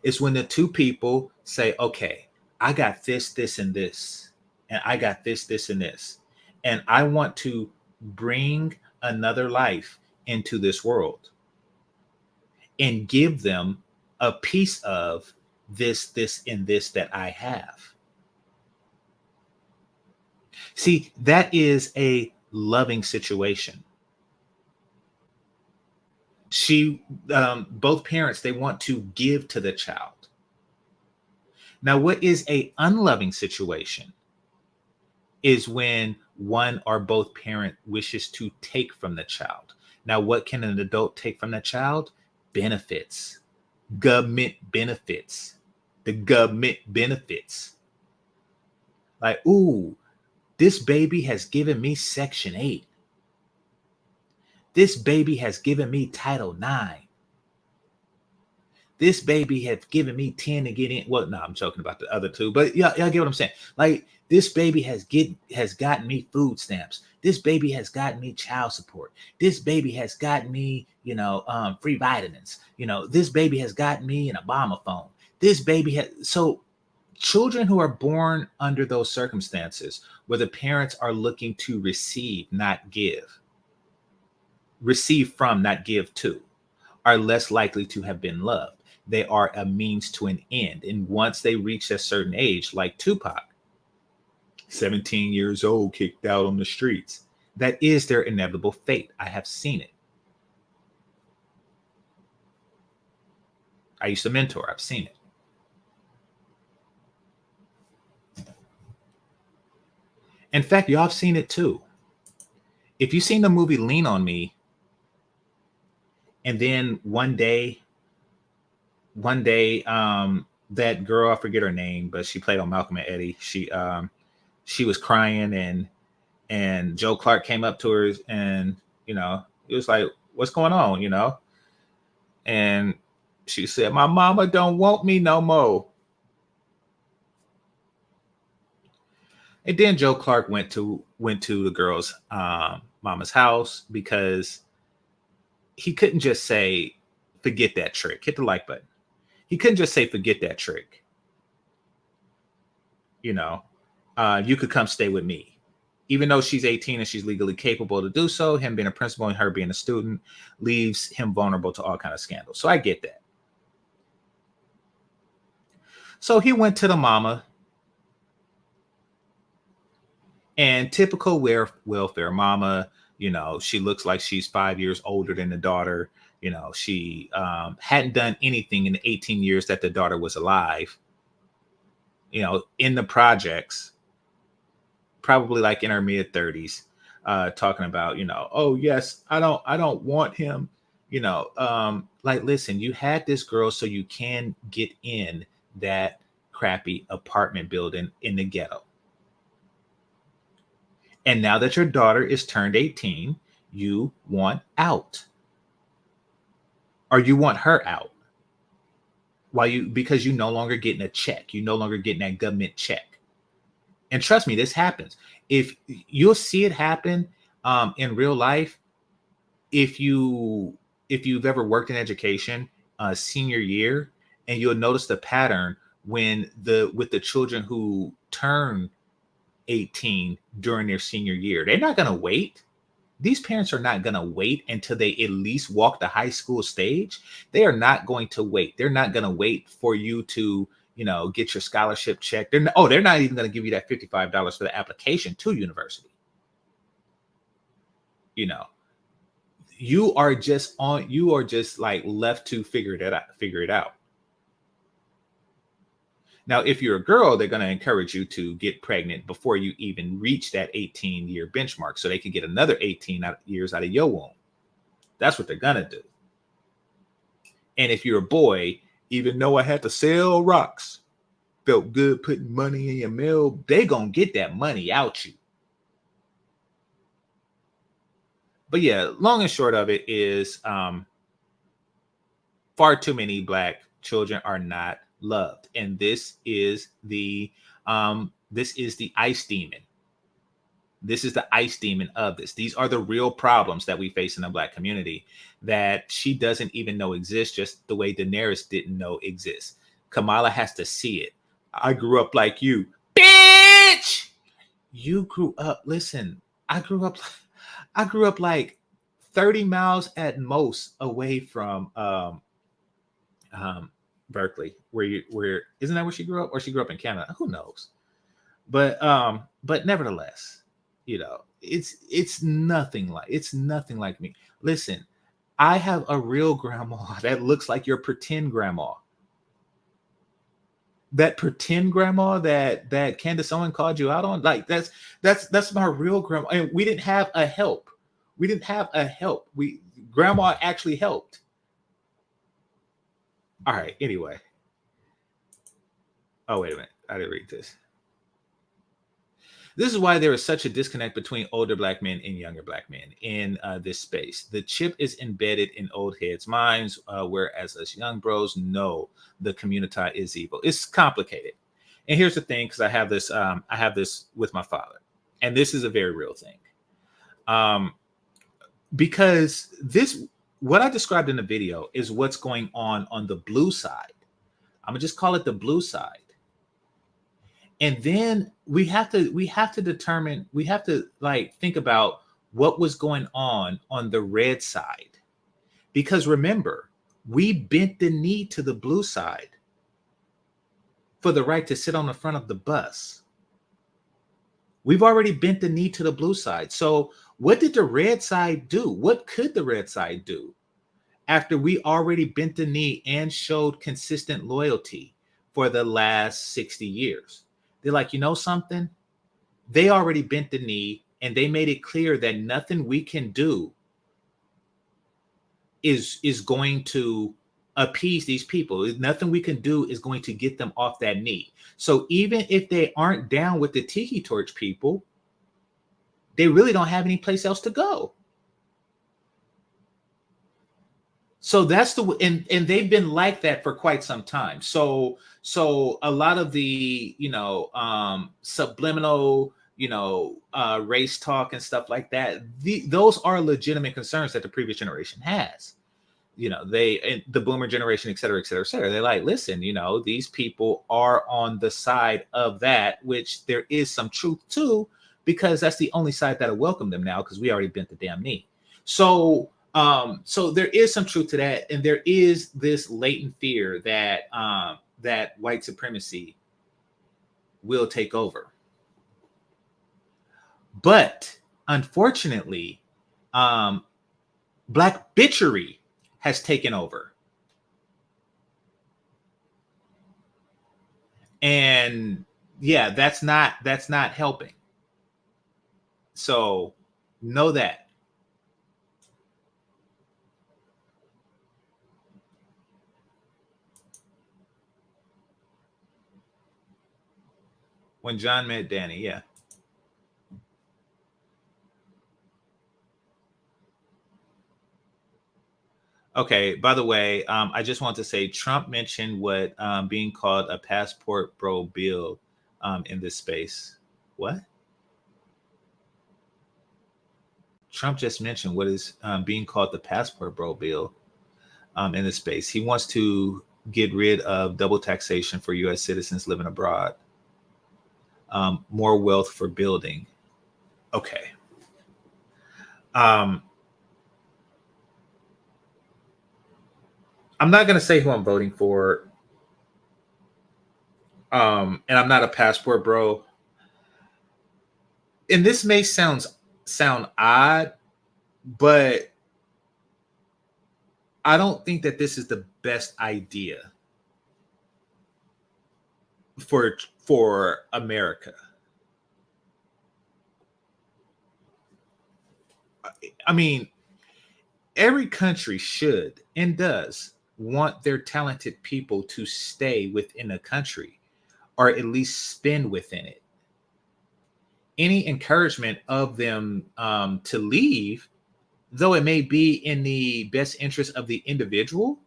It's when the two people say, okay, I got this, this, and this, and I got this, this, and this, and I want to bring another life into this world and give them a piece of this, this, and this that I have. See, that is a loving situation. Both parents, they want to give to the child. Now, what is a unloving situation is when one or both parent wishes to take from the child. Now, what can an adult take from the child? Benefits, government benefits, the government benefits. Like, ooh, this baby has given me Section 8. This baby has given me Title 9. This baby has given me 10 to get in. Well, no, I'm joking about the other two, but yeah, y'all get what I'm saying. Like, this baby has gotten me food stamps. This baby has gotten me child support. This baby has gotten me, free vitamins. This baby has gotten me an Obama phone. This baby has. So children who are born under those circumstances where the parents are looking to receive, not give, receive from, not give to, are less likely to have been loved. They are a means to an end. And once they reach a certain age, like Tupac, 17 years old, kicked out on the streets. That is their inevitable fate. I have seen it. I used to mentor. I've seen it. In fact, y'all have seen it too. If you've seen the movie Lean on Me, and then that girl, I forget her name, but she played on Malcolm and Eddie. She was crying, and Joe Clark came up to her, and it was like, what's going on, and she said, my mama don't want me no more. And then Joe Clark went to the girl's mama's house, because he couldn't just say, forget that trick. Hit the like button. He couldn't just say, forget that trick. You could come stay with me. Even though she's 18 and she's legally capable to do so, him being a principal and her being a student leaves him vulnerable to all kinds of scandals. So I get that. So he went to the mama, and typical welfare mama, she looks like she's 5 years older than the daughter. She hadn't done anything in the 18 years that the daughter was alive, in the projects, probably like in her mid 30s, talking about, oh yes, I don't want him, like, listen, you had this girl so you can get in that crappy apartment building in the ghetto. And now that your daughter is turned 18, you want out. Or you want her out. Because you no longer getting a check. You no longer getting that government check. And trust me, this happens. If you'll see it happen in real life, if you've ever worked in education, senior year, and you'll notice the pattern with the children who turn 18 during their senior year. They're not going to wait. These parents are not going to wait until they at least walk the high school stage. They are not going to wait. They're not going to wait for you to, get your scholarship check. They're not even going to give you that $55 for the application to university. You are just like left to figure it out. Now, if you're a girl, they're going to encourage you to get pregnant before you even reach that 18-year benchmark, so they can get another 18 years out of your womb. That's what they're going to do. And if you're a boy, even though I had to sell rocks, felt good putting money in your mail, they going to get that money out you. But yeah, long and short of it is far too many Black children are not loved, and this is the ice demon. This is the ice demon of this. These are the real problems that we face in the Black community that she doesn't even know exist, just the way Daenerys didn't know exist. Kamala has to see it. I grew up like you, bitch. You grew up. Listen, I grew up like 30 miles at most away from Berkeley, where isn't that where she grew up, or she grew up in Canada? Who knows? But nevertheless, it's nothing like me. Listen, I have a real grandma that looks like your pretend grandma. That pretend grandma that Candace Owen called you out on, like that's my real grandma. And we didn't have a help. Grandma actually helped. All right. Anyway. Oh, wait a minute. I didn't read this. This is why there is such a disconnect between older Black men and younger Black men in this space. The chip is embedded in old heads' minds, whereas us young bros know the community is evil. It's complicated. And here's the thing, because I have this with my father, and this is a very real thing. Because what I described in the video is what's going on the blue side. I'm gonna just call it the blue side. And then we have to think about what was going on the red side. Because remember, we bent the knee to the blue side for the right to sit on the front of the bus. We've already bent the knee to the blue side. So what did the red side do? What could the red side do after we already bent the knee and showed consistent loyalty for the last 60 years? They're like, you know something? They already bent the knee and they made it clear that nothing we can do is going to appease these people. Nothing we can do is going to get them off that knee. So even if they aren't down with the tiki torch people, they really don't have any place else to go. So that's the and they've been like that for quite some time. So a lot of the subliminal race talk and stuff like that, those are legitimate concerns that the previous generation has. The boomer generation, et cetera, et cetera, et cetera. They're like, listen, these people are on the side of that, which there is some truth to, because that's the only side that'll welcome them now, because we already bent the damn knee. So there is some truth to that, and there is this latent fear that that white supremacy will take over. But unfortunately, black bitchery has taken over. And yeah, that's not helping. So know that. When Jon met Danny, yeah. Okay, by the way, I just want to say Trump mentioned what being called a passport bro bill in this space. What? Trump just mentioned what is being called the passport bro bill in this space. He wants to get rid of double taxation for U.S. citizens living abroad, more wealth for building. Okay. I'm not going to say who I'm voting for. And I'm not a passport bro. And this may sound odd, but I don't think that this is the best idea for America. I mean, every country should and does want their talented people to stay within a country, or at least spend within it. Any encouragement of them to leave, though it may be in the best interest of the individual,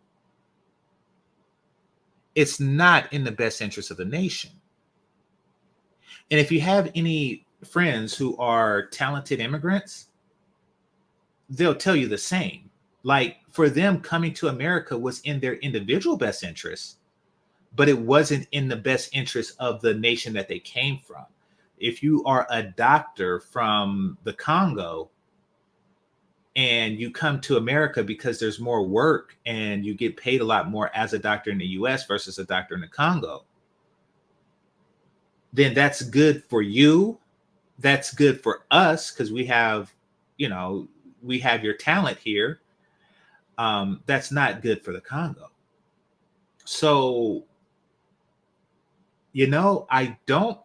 it's not in the best interest of the nation. And if you have any friends who are talented immigrants, they'll tell you the same. Like, for them, coming to America was in their individual best interest, but it wasn't in the best interest of the nation that they came from. If you are a doctor from the Congo and you come to America because there's more work and you get paid a lot more as a doctor in the US versus a doctor in the Congo, then that's good for you. That's good for us because we have your talent here. That's not good for the Congo. So, I don't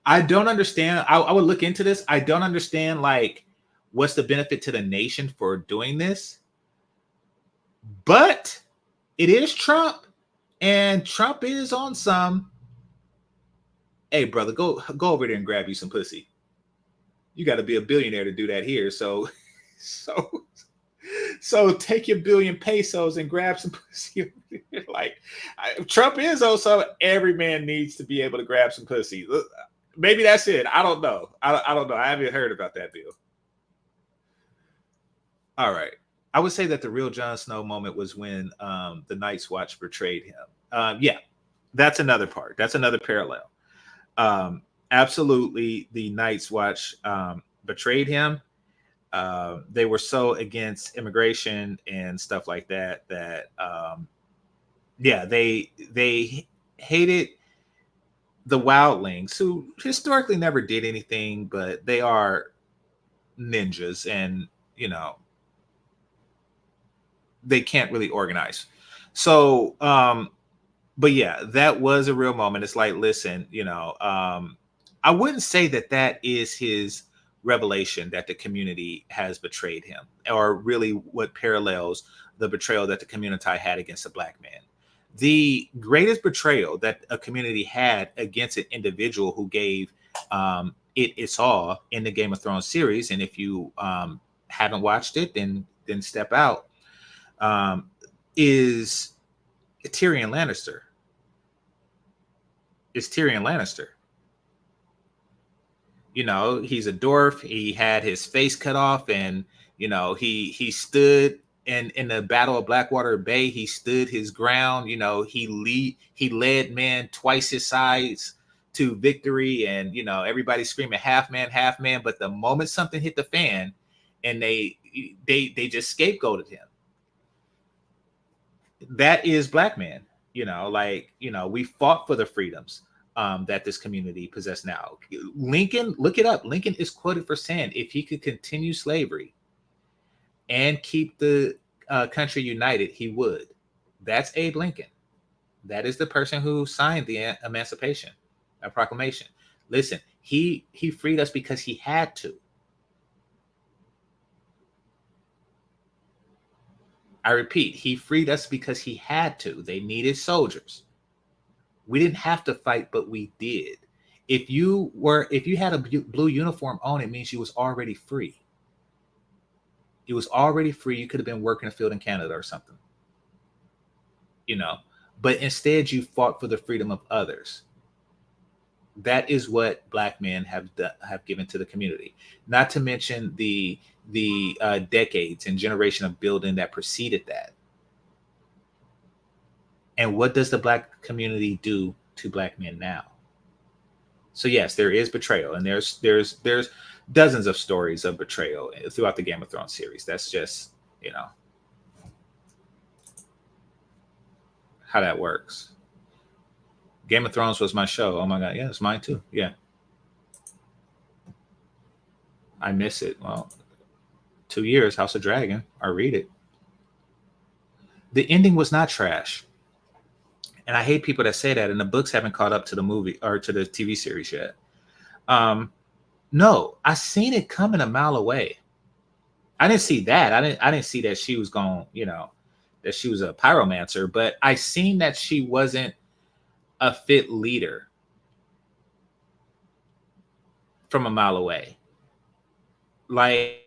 I don't understand. I would look into this. I don't understand, like, what's the benefit to the nation for doing this. But it is Trump, and Trump is on some, hey brother, go over there and grab you some pussy. You got to be a billionaire to do that here. So so so take your billion pesos and grab some pussy. Like, Trump is also, every man needs to be able to grab some pussy. Maybe that's it. I don't know. I don't know. I haven't heard about that bill. All right. I would say that the real Jon Snow moment was when the Night's Watch betrayed him. Yeah, that's another part. That's another parallel. Absolutely, the Night's Watch betrayed him. They were so against immigration and stuff like that yeah, they hated the wildlings, who historically never did anything, but they are ninjas, and they can't really organize. So but yeah, that was a real moment. It's like, listen, I wouldn't say that that is his revelation that the community has betrayed him, or really what parallels the betrayal that the community had against a black man. The greatest betrayal that a community had against an individual who gave it its all in the Game of Thrones series, and if you haven't watched it, then step out, is Tyrion Lannister. Is Tyrion Lannister. He's a dwarf. He had his face cut off, and he stood in the Battle of Blackwater Bay. He stood his ground. He led men twice his size to victory, and everybody screaming half man, half man. But the moment something hit the fan, and they just scapegoated him. That is black man. We fought for the freedoms that this community possess now. Lincoln, look it up. Lincoln is quoted for saying, if he could continue slavery and keep the country united, he would. That's Abe Lincoln. That is the person who signed the Emancipation Proclamation. Listen, he freed us because he had to. I repeat, he freed us because he had to. They needed soldiers. We didn't have to fight, but we did. If you had a blue uniform on, it means you was already free. It was already free. You could have been working a field in Canada or something. But instead you fought for the freedom of others. That is what black men have given to the community. Not to mention the decades and generation of building that preceded that. And what does the black community do to black men now? So yes, there is betrayal, and there's dozens of stories of betrayal throughout the Game of Thrones series. That's just how that works. Game of Thrones was my show. Oh my god, yeah, it's mine too. Yeah, I miss it. Well, 2 years, House of Dragon. I read it. The ending was not trash. And I hate people that say that, and the books haven't caught up to the movie or to the TV series yet. No, I seen it coming a mile away. I didn't see that. I didn't see that she was going, that she was a pyromancer, but I seen that she wasn't a fit leader from a mile away. Like,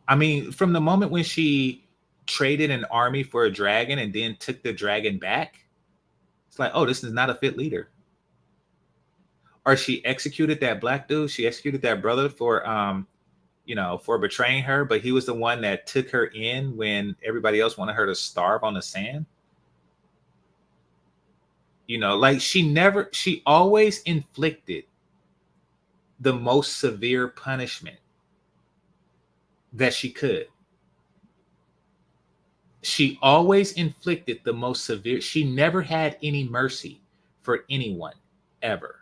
I mean, from the moment when she traded an army for a dragon and then took the dragon back, it's like, oh, this is not a fit leader. Or she executed that black dude. She executed that brother for, for betraying her. But he was the one that took her in when everybody else wanted her to starve on the sand. She always inflicted the most severe punishment that she could. She always inflicted the most severe. She never had any mercy for anyone, ever.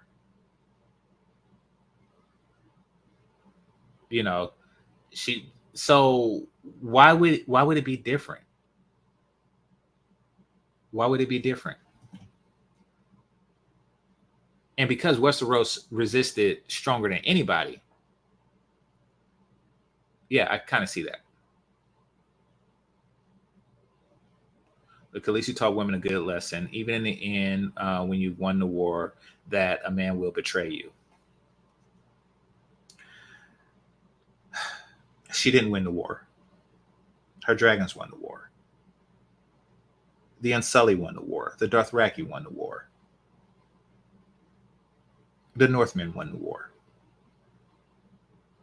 So why would it be different? Why would it be different? And because Westeros resisted stronger than anybody, yeah, I kind of see that. But at least you taught women a good lesson, even in the end, when you've won the war, that a man will betray you. She didn't win the war. Her dragons won the war. The Unsullied won the war. The Dothraki won the war. The Northmen won the war.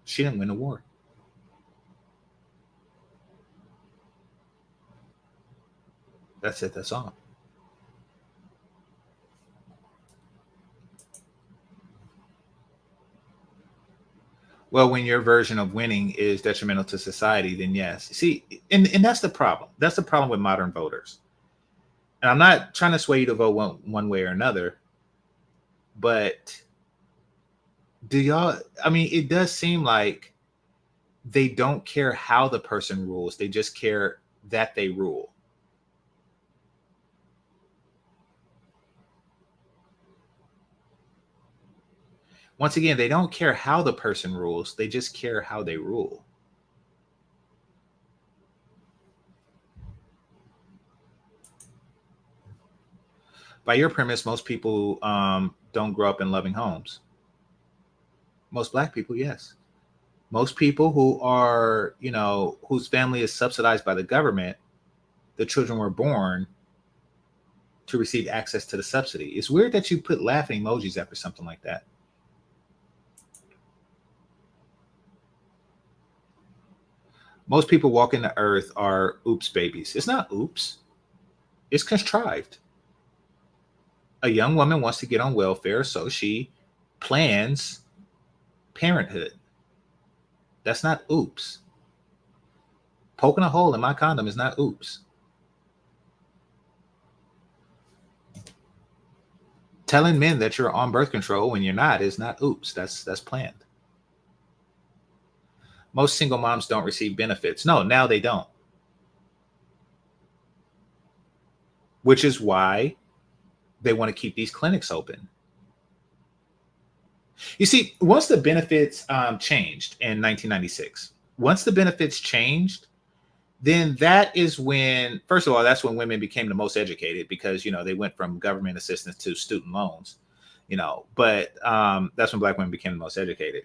She didn't win the war. That's it. That's all. Well, when your version of winning is detrimental to society, then yes. See, and that's the problem. That's the problem with modern voters. And I'm not trying to sway you to vote one way or another, But do y'all, I mean, it does seem like they don't care how the person rules, they just care that they rule. Once again, they don't care how the person rules, they just care how they rule. By your premise, most people don't grow up in loving homes. Most black people, yes. Most people who are, whose family is subsidized by the government, the children were born to receive access to the subsidy. It's weird that you put laughing emojis after something like that. Most people walking the earth are oops babies. It's not oops, it's contrived. A young woman wants to get on welfare, so she plans parenthood. That's not oops. Poking a hole in my condom is not oops. Telling men that you're on birth control when you're not is not oops. That's planned. Most single moms don't receive benefits. No, now they don't. Which is why they want to keep these clinics open. You see, once the benefits changed in 1996, once the benefits changed, then that is when, first of all, that's when women became the most educated because, they went from government assistance to student loans, but that's when black women became the most educated.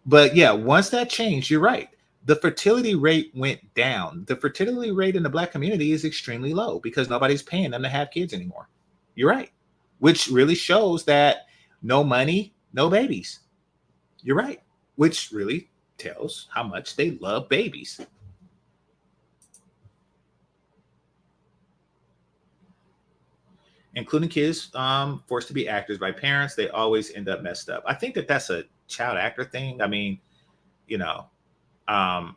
But yeah, once that changed, you're right. The fertility rate went down. The fertility rate in the black community is extremely low because nobody's paying them to have kids anymore. You're right. Which really shows that no money, no babies. You're right. Which really tells how much they love babies. Including kids forced to be actors by parents, they always end up messed up. I think that that's a child actor thing. I mean, you know, um,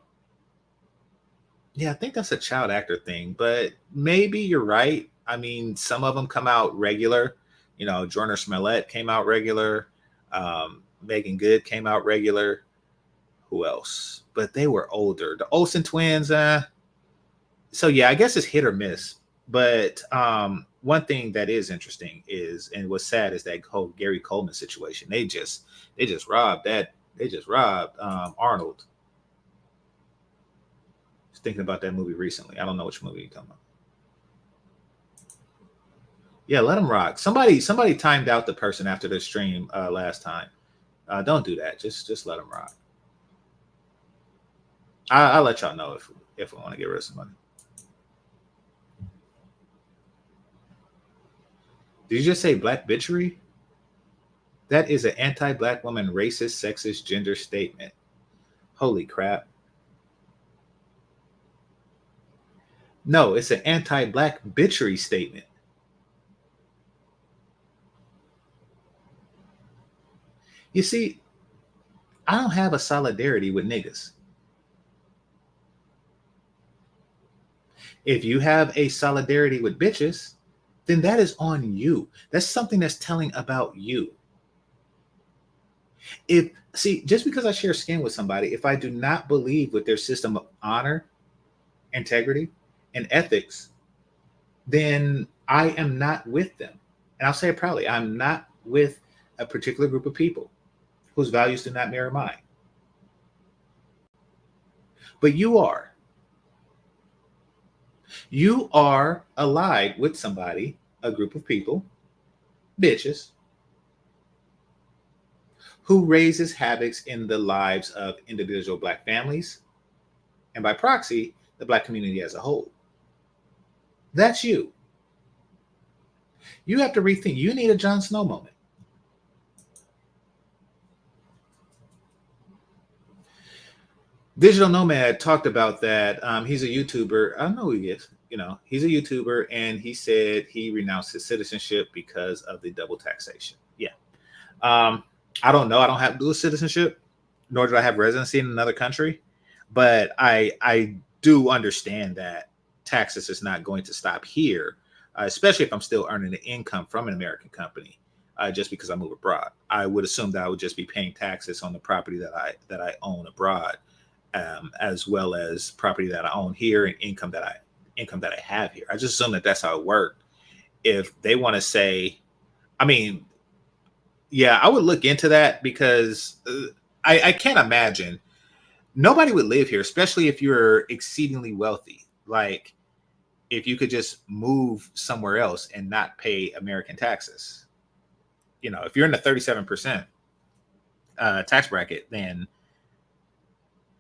yeah, I think that's a child actor thing, but maybe you're right. I mean, some of them come out regular. Jordan Smollett came out regular. Megan Good came out regular. Who else? But they were older. The Olsen twins. So yeah, I guess it's hit or miss. But one thing that is interesting is, and what's sad is that whole Gary Coleman situation. They just robbed that. They just robbed Arnold. I was thinking about that movie recently. I don't know which movie you're talking about. Yeah, let them rock. Somebody timed out the person after the stream last time. Don't do that. Just let them rock. I'll let y'all know if I want to get rid of somebody. Did you just say black bitchery? That is an anti-black woman, racist, sexist, gender statement. Holy crap. No, it's an anti-black bitchery statement. You see, I don't have a solidarity with niggas. If you have a solidarity with bitches, then that is on you. That's something that's telling about you. Just because I share skin with somebody, if I do not believe with their system of honor, integrity, and ethics, then I am not with them. And I'll say it proudly, I'm not with a particular group of people whose values do not mirror mine. But you are. You are allied with somebody, a group of people, bitches, who raises havocs in the lives of individual black families, and by proxy, the black community as a whole. That's you. You have to rethink. You need a Jon Snow moment. Digital Nomad talked about that. He's a YouTuber. I don't know who he is. He's a YouTuber, and he said he renounced his citizenship because of the double taxation. Yeah. I don't know. I don't have dual citizenship, nor do I have residency in another country. But I do understand that taxes is not going to stop here, especially if I'm still earning the income from an American company. just because I move abroad. I would assume that I would just be paying taxes on the property that I own abroad, as well as property that I own here and income that I have here. I just assume that that's how it worked. If they want to say, I mean, yeah, I would look into that because I can't imagine nobody would live here, especially if you're exceedingly wealthy. Like, if you could just move somewhere else and not pay American taxes. You know, if you're in the 37% tax bracket, then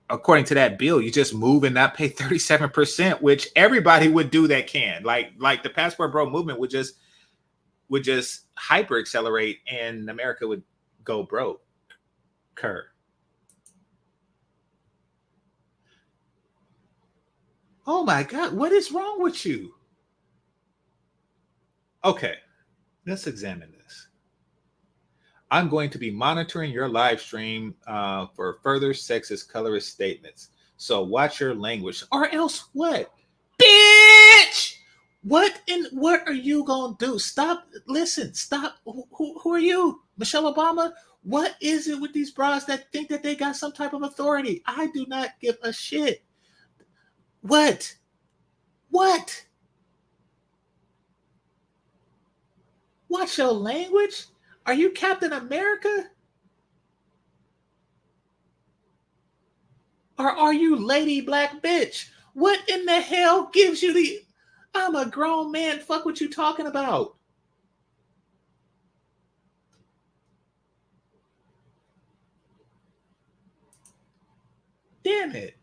according to that bill, you just move and not pay 37%, which everybody would do that can. Like the passport bro movement would just hyper accelerate and America would go broke. Oh my God, what is wrong with you? Okay, let's examine this. I'm going to be monitoring your live stream for further sexist, colorist statements. So watch your language, or else what? Bitch! What are you gonna do? Stop! Listen! Stop! Who are you, Michelle Obama? What is it with these bras that think that they got some type of authority? I do not give a shit. What? What? Watch your language? Are you Captain America? Or are you Lady Black Bitch? What in the hell gives you the I'm a grown man, fuck what you talking about? Damn it.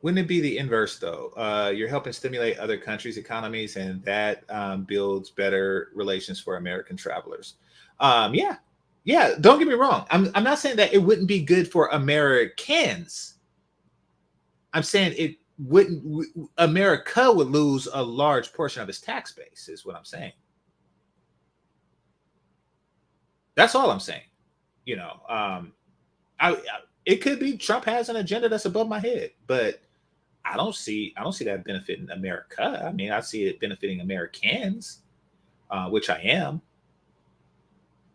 Wouldn't it be the inverse though? You're helping stimulate other countries' economies, and that builds better relations for American travelers. Yeah, yeah. Don't get me wrong. I'm not saying that it wouldn't be good for Americans. I'm saying it wouldn't. America would lose a large portion of its tax base. Is what I'm saying. That's all I'm saying. You know, it could be Trump has an agenda that's above my head, but I don't see that benefiting America. I mean, I see it benefiting Americans, which I am.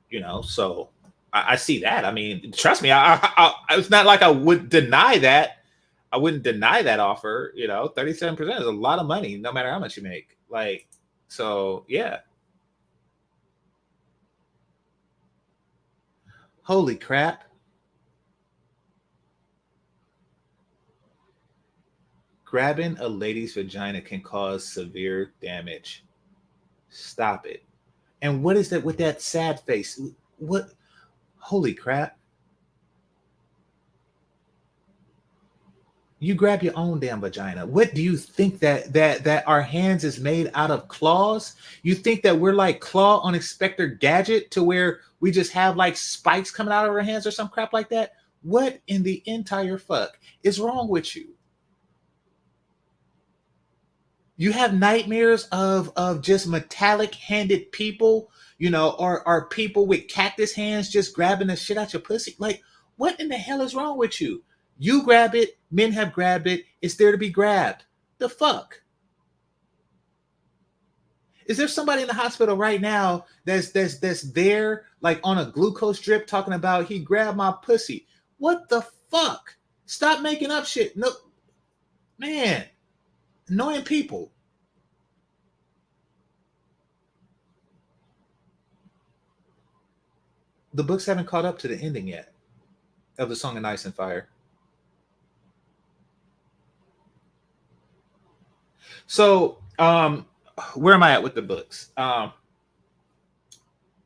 You know, so I see that. I mean, trust me, it's not like I would deny that. I wouldn't deny that offer. You know, 37% is a lot of money, no matter how much you make. Like, so yeah. Holy crap! Grabbing a lady's vagina can cause severe damage. Stop it. And what is that with that sad face? What? Holy crap! You grab your own damn vagina. What do you think that our hands is made out of claws? You think that we're like Claw on Inspector Gadget to where we just have like spikes coming out of our hands or some crap like that? What in the entire fuck is wrong with you? You have nightmares of just metallic handed people, you know, or people with cactus hands just grabbing the shit out your pussy. Like, what in the hell is wrong with you? You grab it, men have grabbed it, it's there to be grabbed. The fuck? Is there somebody in the hospital right now that's there like on a glucose drip talking about he grabbed my pussy? What the fuck? Stop making up shit. No, man, annoying people. The books haven't caught up to the ending yet of the Song of Ice and Fire. So, where am I at with the books? From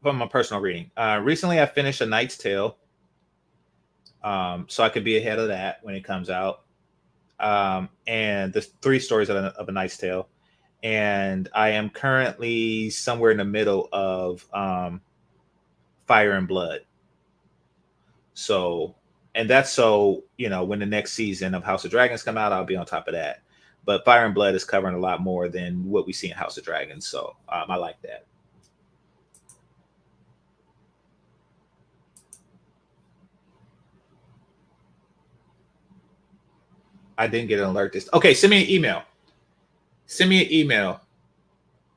my personal reading, recently I finished A Knight's Tale, so I could be ahead of that when it comes out. And there's three stories of a Knight's Tale, and I am currently somewhere in the middle of Fire and Blood. So, and that's so you know when the next season of House of Dragons come out, I'll be on top of that. But Fire and Blood is covering a lot more than what we see in House of Dragons, so I like that. I didn't get an alert this. Okay, send me an email. Send me an email.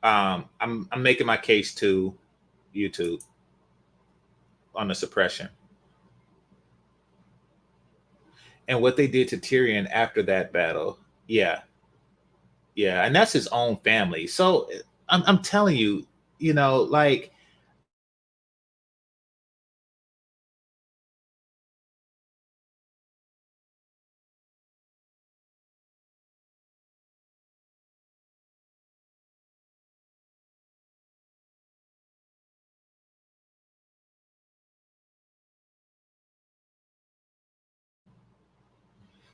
I'm making my case to YouTube on the suppression and what they did to Tyrion after that battle. Yeah, yeah, and that's his own family. So I'm telling you, like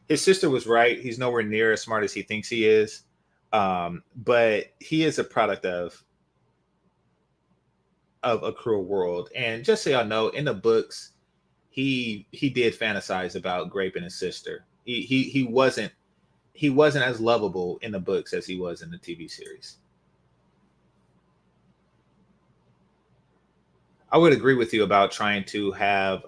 his sister was right. He's nowhere near as smart as he thinks he is. But he is a product of a cruel world. And just so y'all know, in the books, he did fantasize about raping his sister. He wasn't as lovable in the books as he was in the TV series. I would agree with you about trying to have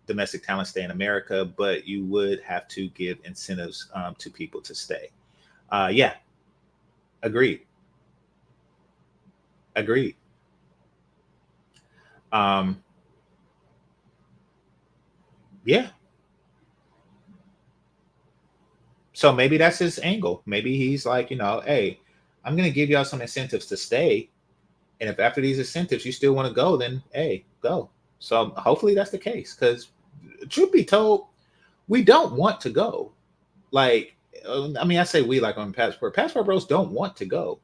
domestic talent stay in America, but you would have to give incentives to people to stay. Yeah, agreed. Agreed. Um, yeah. So maybe that's his angle. Maybe he's like, hey, I'm going to give y'all some incentives to stay. And if after these incentives you still want to go, then hey, go. So hopefully that's the case. Because truth be told, we don't want to go. Like, I mean, I say we like on passport. Passport bros don't want to go.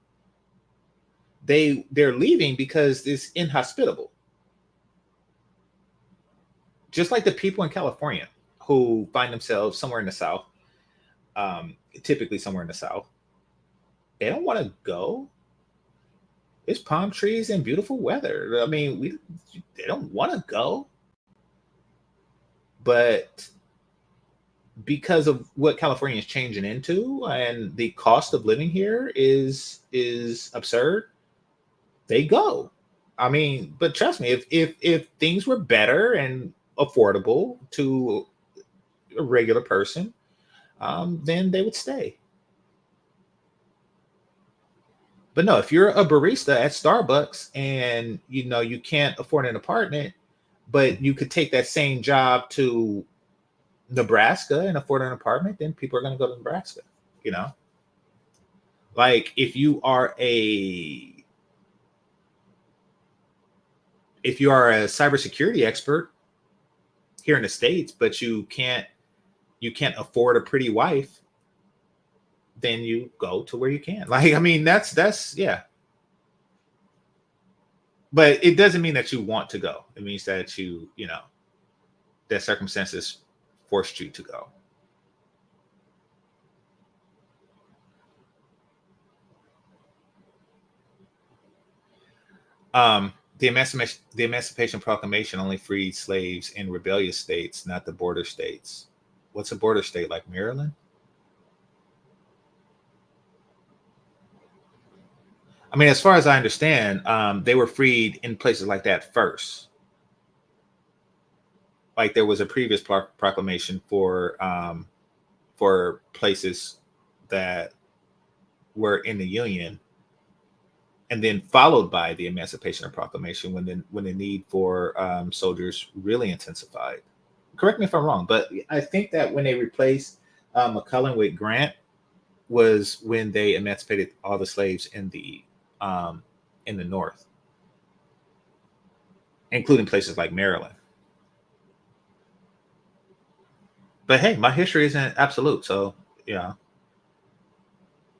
They're leaving because it's inhospitable. Just like the people in California who find themselves somewhere in the South, typically somewhere in the South, they don't want to go. It's palm trees and beautiful weather. I mean, they don't want to go, but because of what California is changing into and the cost of living here is absurd, they go. I mean, but trust me, if things were better and affordable to a regular person, then they would stay. But no, if you're a barista at Starbucks and you can't afford an apartment, but you could take that same job to Nebraska and afford an apartment, then people are going to go to Nebraska. You know, like if you are a cybersecurity expert here in the States, but you can't afford a pretty wife, then you go to where you can. Like, I mean, that's yeah. But it doesn't mean that you want to go. It means that that circumstances forced you to go. The Emancipation Proclamation only freed slaves in rebellious states, not the border states. What's a border state, like Maryland? I mean, as far as I understand, they were freed in places like that first. Like there was a previous proclamation for places that were in the Union, and then followed by the Emancipation Proclamation when the need for soldiers really intensified. Correct me if I'm wrong, but I think that when they replaced McClellan with Grant was when they emancipated all the slaves um, in the North, including places like Maryland. But hey, my history isn't absolute, so yeah.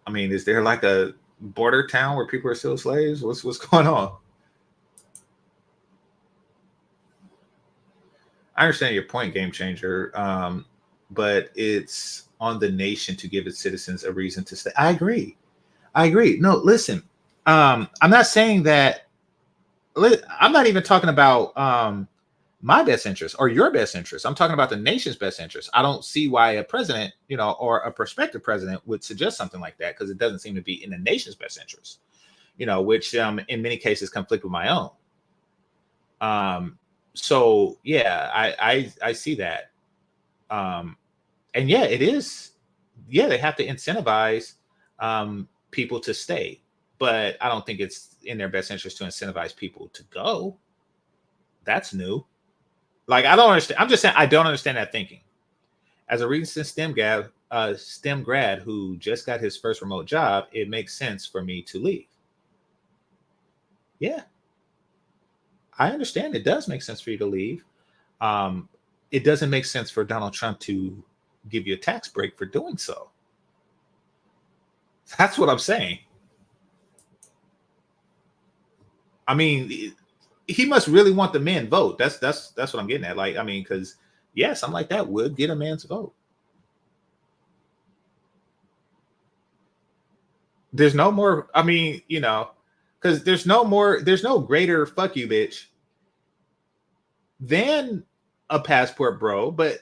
I mean, is there like a border town where people are still slaves? What's going on? I understand your point, game changer, but it's on the nation to give its citizens a reason to stay. I agree. I agree. No, listen, I'm not saying that. I'm not even talking about my best interest or your best interest. I'm talking about the nation's best interest. I don't see why a president, or a prospective president would suggest something like that because it doesn't seem to be in the nation's best interest. Which in many cases conflict with my own. So yeah, I see that. Um, and yeah, it is. Yeah, they have to incentivize people to stay, but I don't think it's in their best interest to incentivize people to go. That's new. Like, I don't understand. I'm just saying I don't understand that thinking. As a recent STEM grad who just got his first remote job, it makes sense for me to leave. Yeah, I understand. It does make sense for you to leave. Um, it doesn't make sense for Donald Trump to give you a tax break for doing so. That's what I'm saying. I mean, he must really want the men vote. That's what I'm getting at. Like, I mean, because yeah, something like that would get a man's vote. There's no more. I mean, because there's no greater fuck you, bitch, than a passport bro. But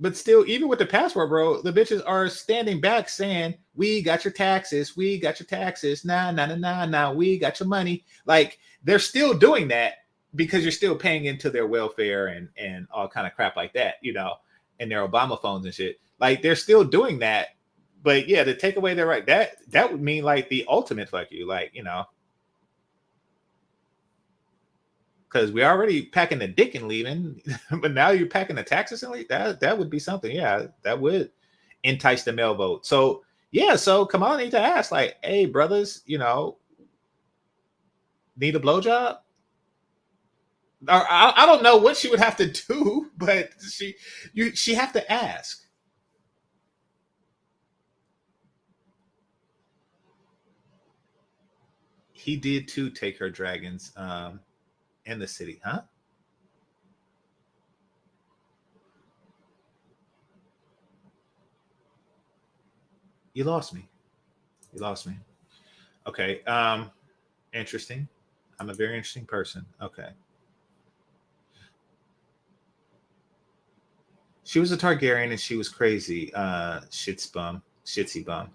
but still, even with the passport bro, the bitches are standing back saying, "We got your taxes. We got your taxes. Nah, nah, nah, nah, nah. We got your money." Like, they're still doing that because you're still paying into their welfare and all kind of crap like that, and their Obama phones and shit. Like, they're still doing that. But yeah, to take away their right, that would mean like the ultimate fuck you, like, because we're already packing the dick and leaving, but now you're packing the taxes and leave. That would be something. Yeah, that would entice the male vote. So yeah, so Kamala need to ask, like, hey, brothers, need a blowjob? Or I don't know what she would have to do, but she have to ask. He did too take her dragons in the city, huh? You lost me. You lost me. Okay. Interesting. I'm a very interesting person. Okay. She was a Targaryen and she was crazy. Shitsy bum.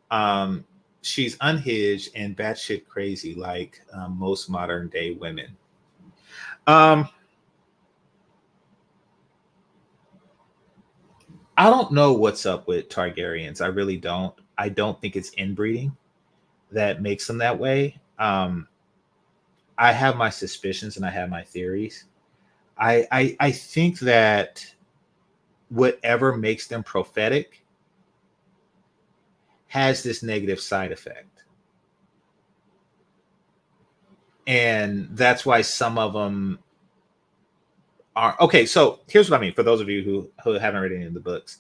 Um, she's unhinged and batshit crazy, like most modern day women. Um, I don't know what's up with Targaryens. I really don't. I don't think it's inbreeding that makes them that way. I have my suspicions and I have my theories. I think that whatever makes them prophetic has this negative side effect. And that's why some of them are okay. So here's what I mean for those of you who haven't read any of the books.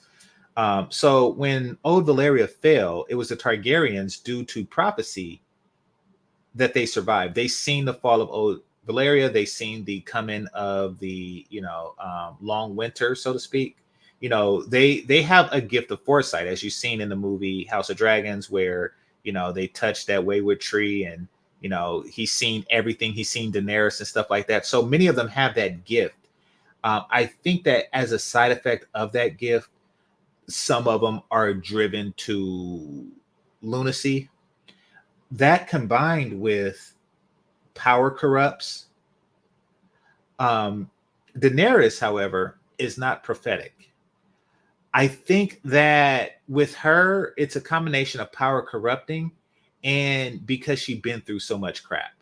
So when Old Valyria fell, it was the Targaryens, due to prophecy, that they survived. They seen the fall of Old Valyria. They seen the coming of the long winter, so to speak. They have a gift of foresight, as you've seen in the movie House of Dragons, where they touched that wayward tree, and he's seen everything. He's seen Daenerys and stuff like that. So many of them have that gift. I think that as a side effect of that gift, some of them are driven to lunacy. That combined with power corrupts. Daenerys, however, is not prophetic. I think that with her, it's a combination of power corrupting and because she'd been through so much crap.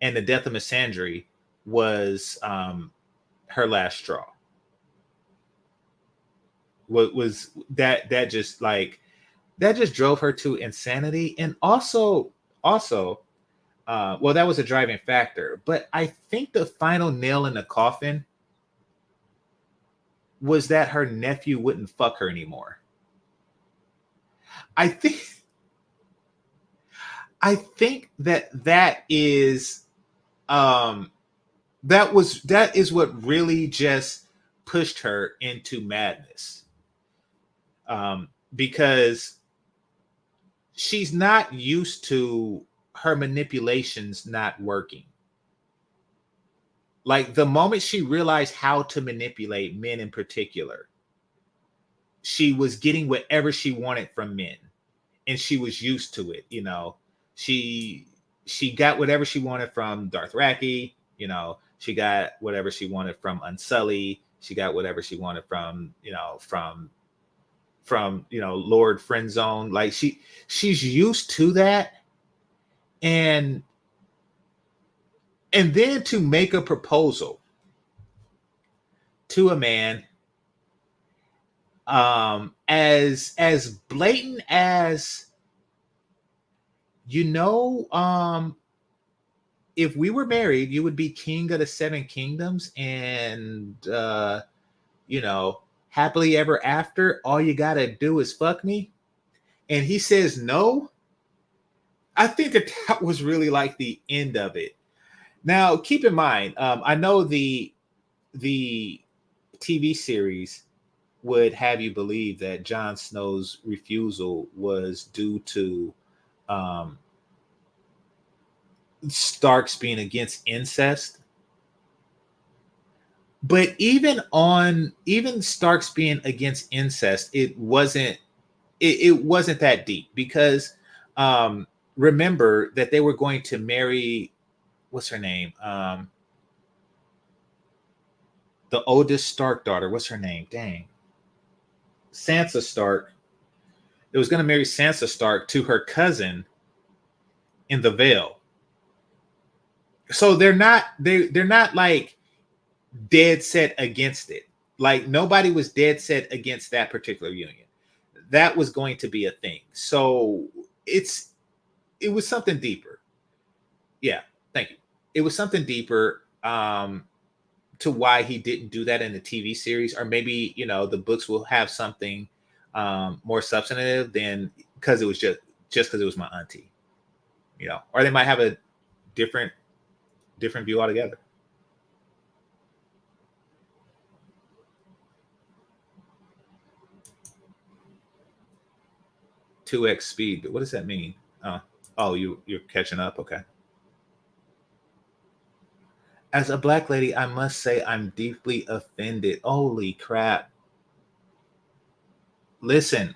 And the death of Missandei was her last straw. What was that just like that just drove her to insanity. And also well, that was a driving factor, but I think the final nail in the coffin was that her nephew wouldn't fuck her anymore. i think I think that is um that is what really just pushed her into madness, because she's not used to her manipulations not working. Like, the moment she realized how to manipulate men in particular, she was getting whatever she wanted from men, and she was used to it. She she got whatever she wanted from Dothraki. She got whatever she wanted from Unsullied. She got whatever she wanted from from Lord Friend Zone. Like she's used to that, and then to make a proposal to a man, as blatant as, if we were married, you would be king of the seven kingdoms, and you know happily ever after, all you gotta do is fuck me. And he says no. I think that was really like the end of it. Now keep in mind, I know the TV series would have you believe that Jon Snow's refusal was due to um, Starks being against incest. But even Starks being against incest, it wasn't that deep, because remember that they were going to marry, what's her name? The oldest Stark daughter. What's her name? Dang. Sansa Stark. It was going to marry Sansa Stark to her cousin in the Vale. So they're not like dead set against it. Like nobody was dead set against that particular union. That was going to be a thing. So it was something deeper. Yeah, thank you. It was something deeper, to why he didn't do that in the TV series, or maybe the books will have something more substantive than, because it was just because it was my auntie, or they might have a different view altogether. 2x speed. What does that mean? Oh, you're catching up. Okay. As a black lady, I must say I'm deeply offended. Holy crap. Listen,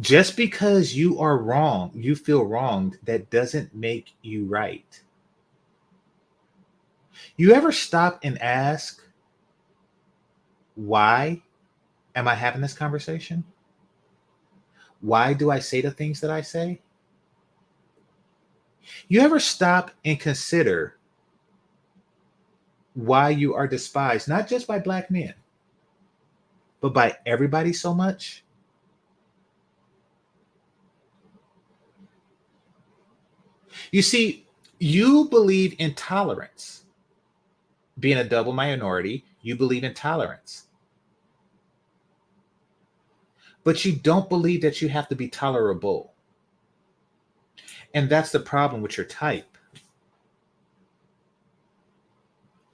just because you are wrong, you feel wronged, that doesn't make you right. You ever stop and ask, why am I having this conversation? Why do I say the things that I say? You ever stop and consider why you are despised, not just by black men, but by everybody so much? You see, you believe in tolerance. Being a double minority, you believe in tolerance. But you don't believe that you have to be tolerable. And that's the problem with your type.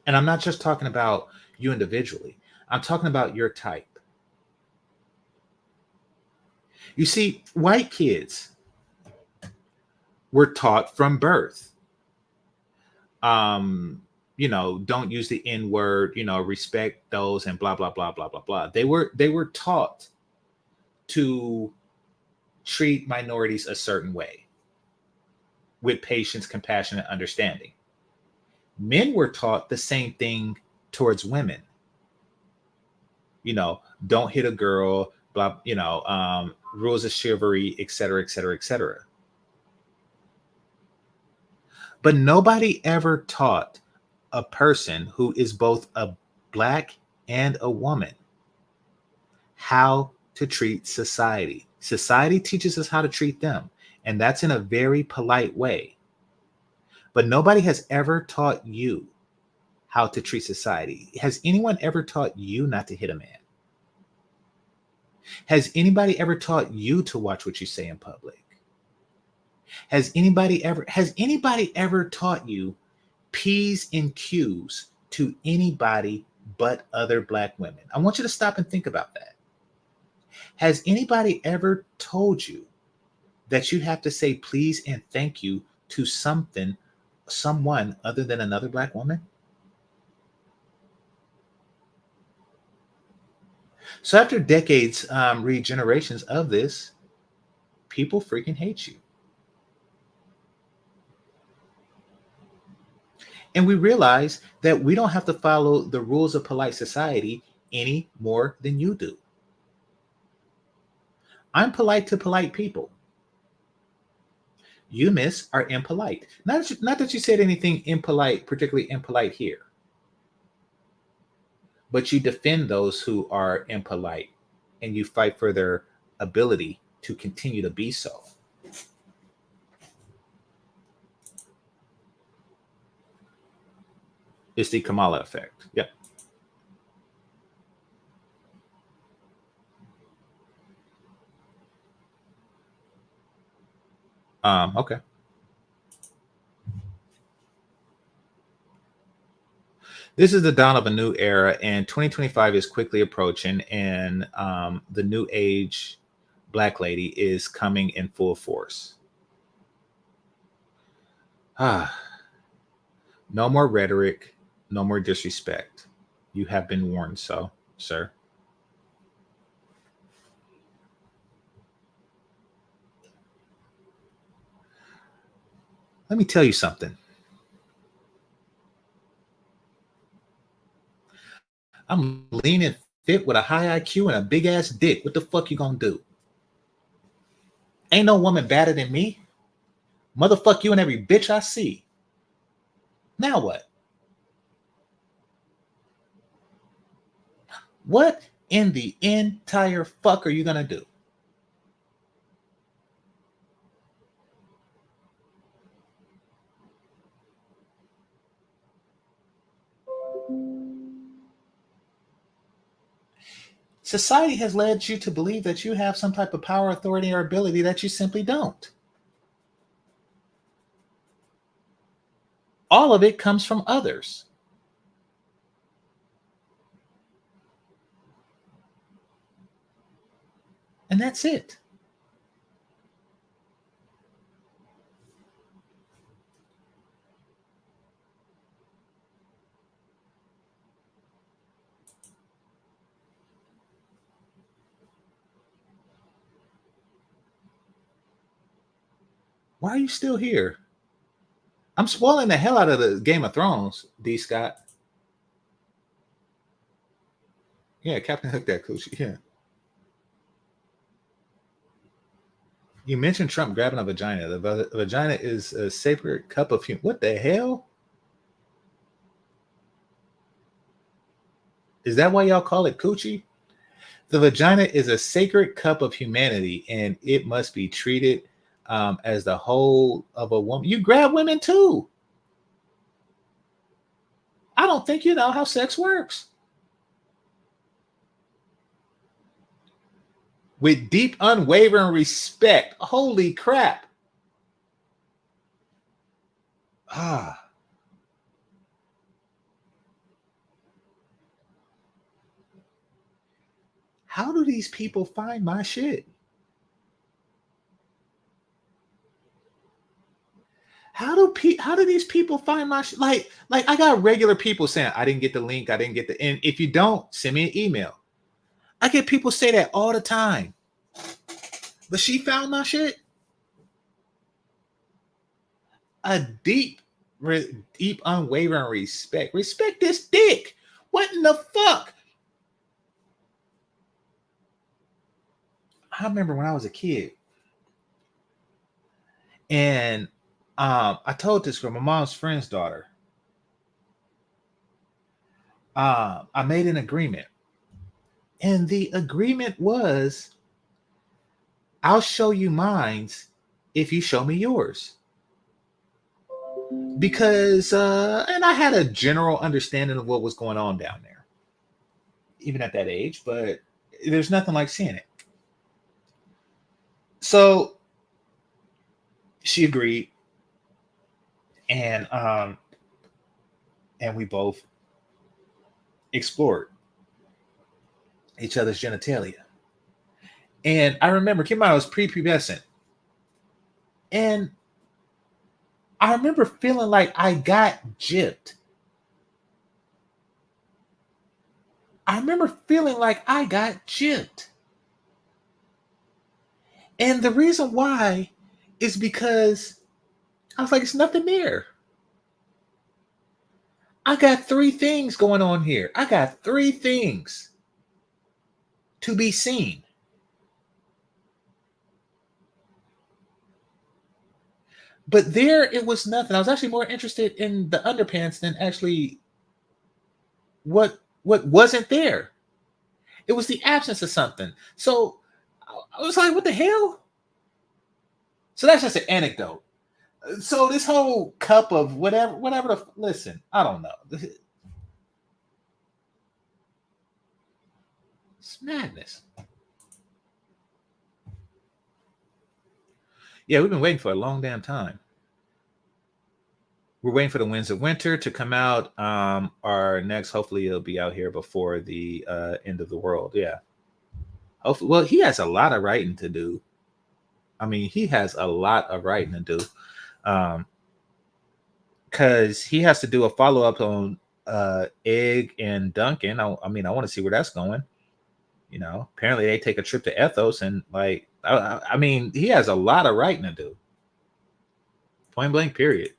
And I'm not just talking about you individually, I'm talking about your type. You see, white kids were taught from birth, don't use the N word, respect those, and blah, blah, blah, blah, blah, blah. They were taught to treat minorities a certain way, with patience, compassion, and understanding. Men were taught the same thing towards women. Don't hit a girl, blah, rules of chivalry, etc., etc., etc. But nobody ever taught a person who is both a black and a woman how to treat society. Society teaches us how to treat them, and that's in a very polite way. But nobody has ever taught you how to treat society. Has anyone ever taught you not to hit a man? Has anybody ever taught you to watch what you say in public? Has anybody ever taught you P's and Q's to anybody but other black women? I want you to stop and think about that. Has anybody ever told you that you have to say please and thank you to someone other than another black woman? So after decades, generations of this, people freaking hate you. And we realize that we don't have to follow the rules of polite society any more than you do. I'm polite to polite people. You, miss, are impolite. Not that you said anything impolite, particularly impolite here, but you defend those who are impolite and you fight for their ability to continue to be so. It's the Kamala effect. Yep. Okay. This is the dawn of a new era, and 2025 is quickly approaching, and the new age black lady is coming in full force. Ah, no more rhetoric, no more disrespect. You have been warned, so, sir. Let me tell you something. I'm lean and fit with a high IQ and a big ass dick. What the fuck you gonna do? Ain't no woman better than me. Motherfuck you and every bitch I see. Now what? What in the entire fuck are you gonna do? Society has led you to believe that you have some type of power, authority, or ability that you simply don't. All of it comes from others. And that's it. Why are you still here? I'm spoiling the hell out of the Game of Thrones, D. Scott. Yeah, Captain Hook that coochie. Yeah. You mentioned Trump grabbing a vagina. The vagina is a sacred cup of human. What the hell? Is that why y'all call it coochie? The vagina is a sacred cup of humanity, and it must be treated as the whole of a woman. You grab women too. I don't think you know how sex works. With deep, unwavering respect. Holy crap. Ah. How do these people find my shit? How do these people find my shit? Like I got regular people saying I didn't get the link, I didn't get the, and if you don't, send me an email. I get people say that all the time. But she found my shit. A deep, unwavering respect. Respect this dick. What in the fuck? I remember when I was a kid, and I told this girl, my mom's friend's daughter. I made an agreement, and the agreement was, I'll show you mine's if you show me yours. Because, and I had a general understanding of what was going on down there, even at that age, but there's nothing like seeing it. So she agreed, and we both explored each other's genitalia. And I remember, keep in mind, I was prepubescent, and I remember feeling like I got gypped. I remember feeling like I got gypped. And the reason why is because I was like, it's nothing there. I got three things going on here. I got three things to be seen. But there, it was nothing. I was actually more interested in the underpants than actually what wasn't there. It was the absence of something. So I was like, what the hell? So that's just an anecdote. So this whole cup of whatever listen, I don't know. It's madness. Yeah, we've been waiting for a long damn time. We're waiting for the Winds of Winter to come out. Our next, hopefully, it'll be out here before the end of the world. Yeah. Hopefully, well, he has a lot of writing to do. I mean, he has a lot of writing to do. Because he has to do a follow up on Egg and Duncan. I mean, I want to see where that's going. You know, apparently they take a trip to Ethos, and like, I mean, he has a lot of writing to do. Point blank, period.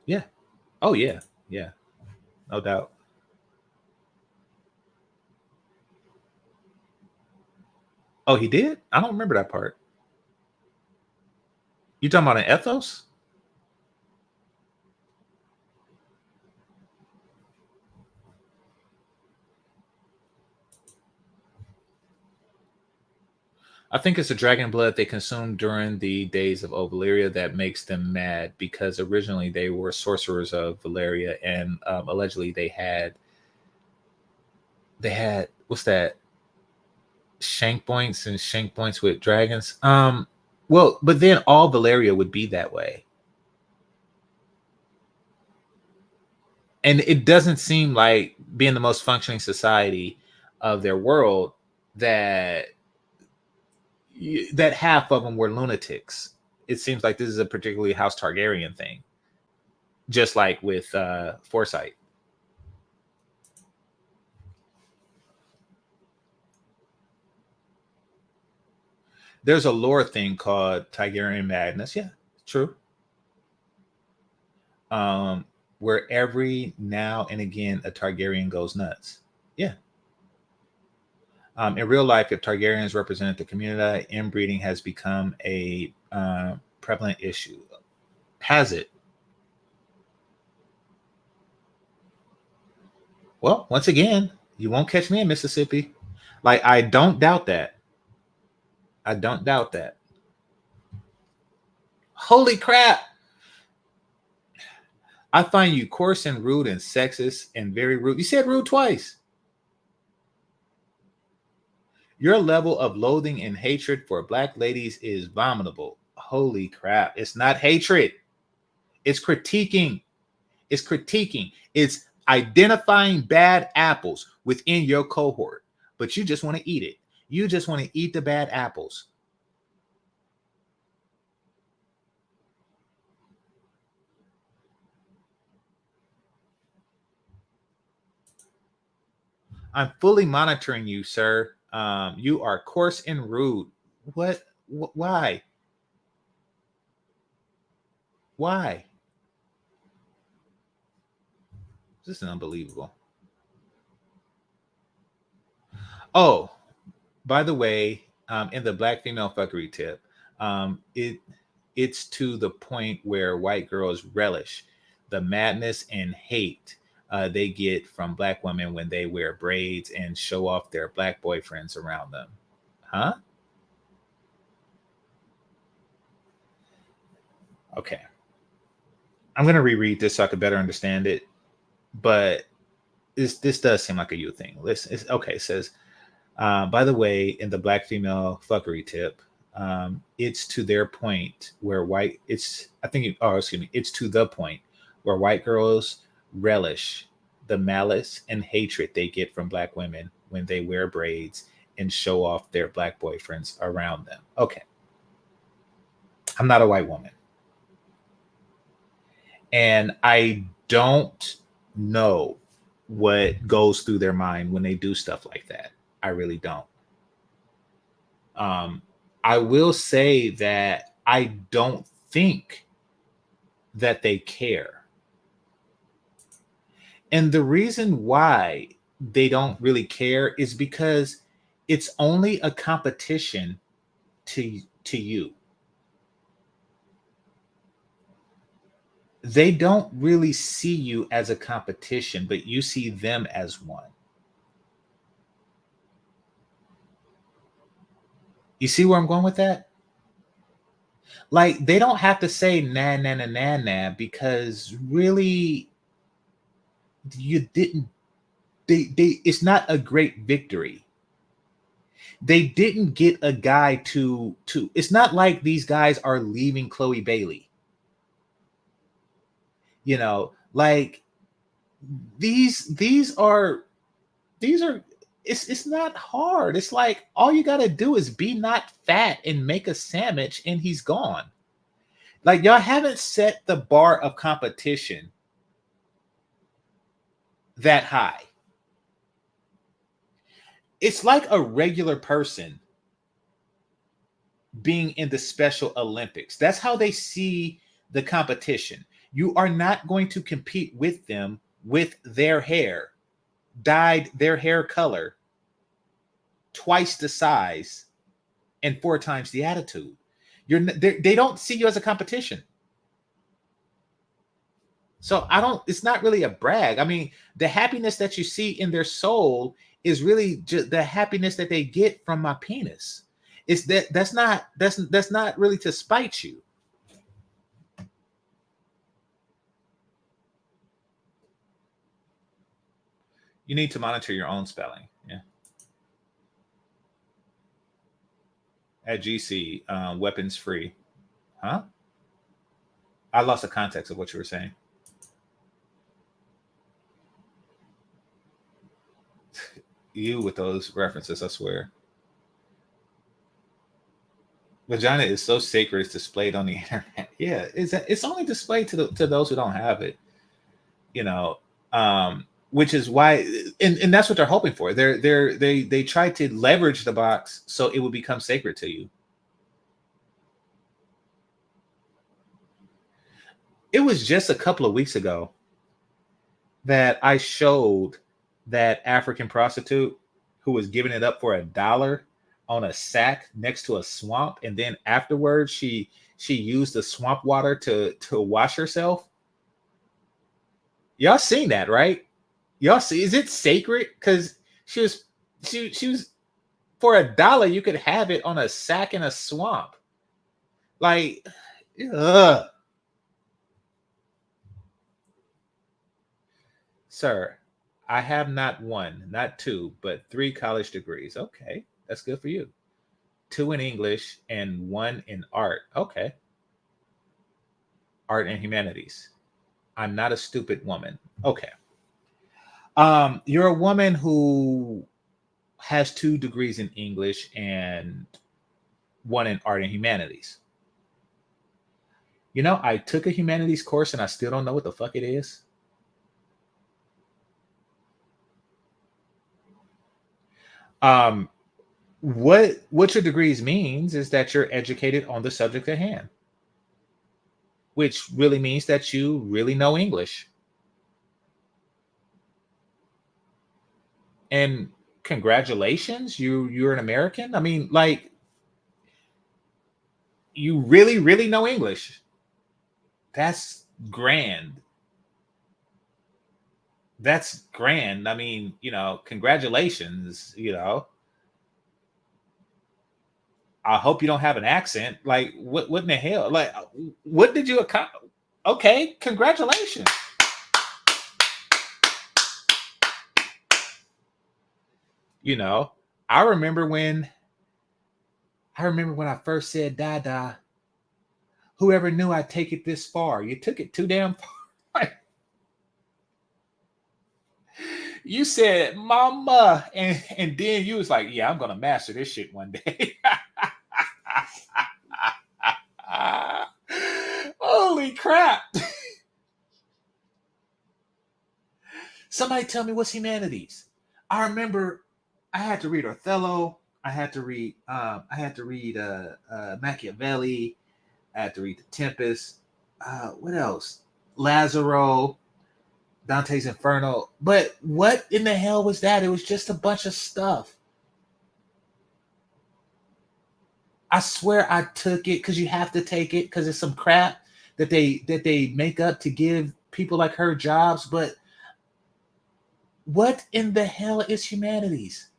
Yeah. Oh yeah. Yeah. No doubt. Oh, he did? I don't remember that part. You talking about an Ethos? I think it's the dragon blood they consumed during the days of old Valyria that makes them mad because originally they were sorcerers of Valyria and allegedly they had what's that, shank points and shank points with dragons. Well, but then all Valyria would be that way. And it doesn't seem like being the most functioning society of their world that that half of them were lunatics. It seems like this is a particularly House Targaryen thing, just like with Foresight. There's a lore thing called Targaryen madness. Yeah, true. Where every now and again a Targaryen goes nuts. Yeah. In real life, if Targaryens represent the community, inbreeding has become a prevalent issue. Has it? Well, once again, you won't catch me in Mississippi. Like, I don't doubt that. I don't doubt that. Holy crap! I find you coarse and rude and sexist and very rude. You said rude twice. Your level of loathing and hatred for black ladies is vomitable. Holy crap. It's not hatred. It's critiquing. It's critiquing. It's identifying bad apples within your cohort, but you just want to eat it. You just want to eat the bad apples. I'm fully monitoring you, sir. You are coarse and rude. What? Why? Why? This is unbelievable. Oh, by the way, in the black female fuckery tip, it's to the point where white girls relish the madness and hate they get from black women when they wear braids and show off their black boyfriends around them. Huh? Okay. I'm gonna reread this so I can better understand it, but this does seem like a you thing. Listen, okay. It says, by the way, in the black female fuckery tip, it's to their point where white. It's I think. Oh, excuse me. It's to the point where white girls relish the malice and hatred they get from black women when they wear braids and show off their black boyfriends around them. Okay, I'm not a white woman, and I don't know what goes through their mind when they do stuff like that. I really don't. Um, I will say that I don't think that they care. And the reason why they don't really care is because it's only a competition to you. They don't really see you as a competition, but you see them as one. You see where I'm going with that? Like they don't have to say nah nah nah nah nah because really you didn't they it's not a great victory. They didn't get a guy to it's not like these guys are leaving Chloe Bailey. You know, like these are these are it's not hard. It's like all you got to do is be not fat and make a sandwich and he's gone. Like y'all haven't set the bar of competition that high. It's like a regular person being in the Special Olympics. That's how they see the competition. You are not going to compete with them with their hair, dyed their hair color, twice the size, and four times the attitude. They don't see you as a competition. So I don't. It's not really a brag. I mean, the happiness that you see in their soul is really just the happiness that they get from my penis. It's that's not really to spite you. You need to monitor your own spelling. Yeah. At GC, weapons free. Huh? I lost the context of what you were saying. You with those references, I swear. Vagina is so sacred; it's displayed on the internet. Yeah, it's only displayed to those who don't have it. You know, which is why, and that's what they're hoping for. They try to leverage the box so it will become sacred to you. It was just a couple of weeks ago that I showed that African prostitute who was giving it up for $1 on a sack next to a swamp, and then afterwards she used the swamp water to wash herself. Y'all seen that, right? Y'all see? Is it sacred? Because she was for $1 you could have it on a sack in a swamp. Like, ugh. Sir, I have not one, not two, but 3 college degrees. Okay, that's good for you. 2 in English and 1 in art. Okay, art and humanities. I'm not a stupid woman. Okay. You're a woman who has 2 degrees in English and 1 in art and humanities. You know, I took a humanities course and I still don't know what the fuck it is. Um, what your degrees means is that you're educated on the subject at hand, which really means that you really know English. And congratulations, you're an American. I mean, like you really know English. That's grand. That's grand. I mean, congratulations, I hope you don't have an accent. Like, what in the hell? Like, what did you accomplish? Okay, congratulations. You know, I remember when I first said "Dada." Whoever knew I'd take it this far? You took it too damn far. You said "Mama," and then you was like, "Yeah, I'm gonna master this shit one day." Holy crap! Somebody tell me what's humanities. I remember I had to read Othello. I had to read. Machiavelli. I had to read The Tempest. What else? Lazaro, Dante's Inferno. But what in the hell was that? It was just a bunch of stuff. I swear I took it because you have to take it because it's some crap that they make up to give people like her jobs. But what in the hell is humanities?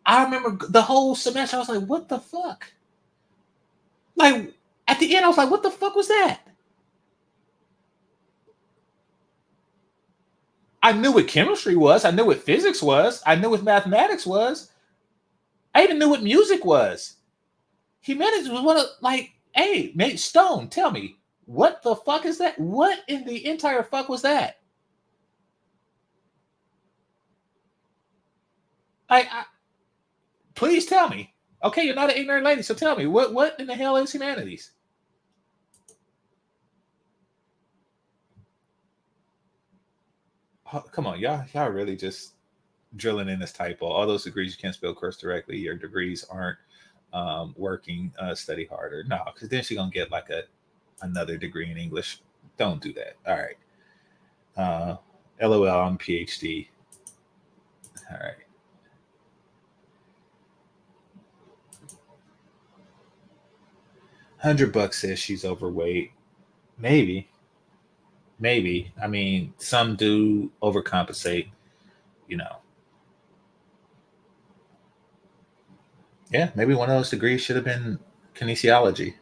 I remember the whole semester. I was like, what the fuck? Like at the end, I was like, what the fuck was that? I knew what chemistry was. I knew what physics was. I knew what mathematics was. I even knew what music was. Humanities was one of like, hey, Nate Stone, tell me, what the fuck is that? What in the entire fuck was that? Please tell me. Okay, you're not an ignorant lady, so tell me, what in the hell is humanities? Oh, come on, y'all really just drilling in this typo. All those degrees you can't spell course directly. Your degrees aren't working. Study harder. No, because then she's gonna get like another degree in English. Don't do that. All right. LOL, I'm PhD. All right. $100 says she's overweight. Maybe, maybe. I mean, some do overcompensate. You know. Yeah, maybe one of those degrees should have been kinesiology.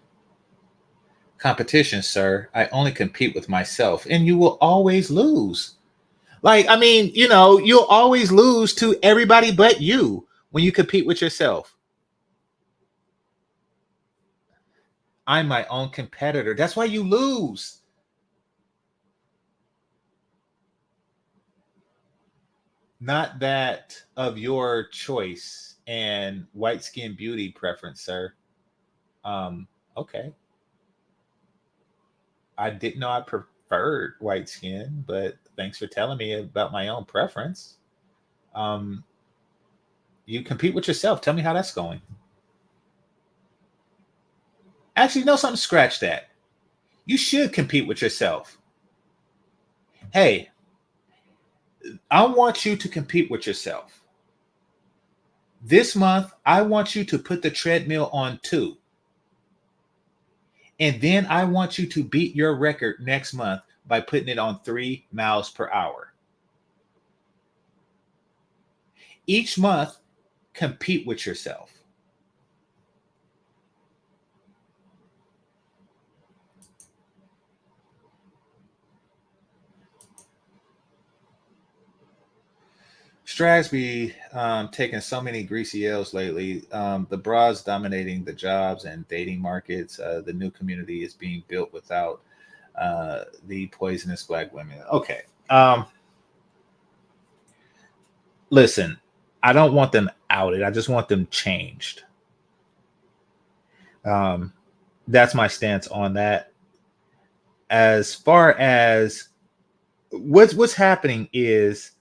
Competition, sir. I only compete with myself, and you will always lose. Like, I mean, you'll always lose to everybody but you when you compete with yourself. I'm my own competitor. That's why you lose. Not that of your choice and white skin beauty preference, sir. Um, okay. I didn't know I preferred white skin, but thanks for telling me about my own preference. Um, you compete with yourself. Tell me how that's going. Actually, no, something. Scratch that. You should compete with yourself. Hey, I want you to compete with yourself. This month, I want you to put the treadmill on 2. And then I want you to beat your record next month by putting it on 3 miles per hour. Each month, compete with yourself. Stragsby taking so many greasy L's lately. The bras dominating the jobs and dating markets. The new community is being built without the poisonous black women. Okay. Listen, I don't want them outed. I just want them changed. Um, that's my stance on that. As far as what's happening is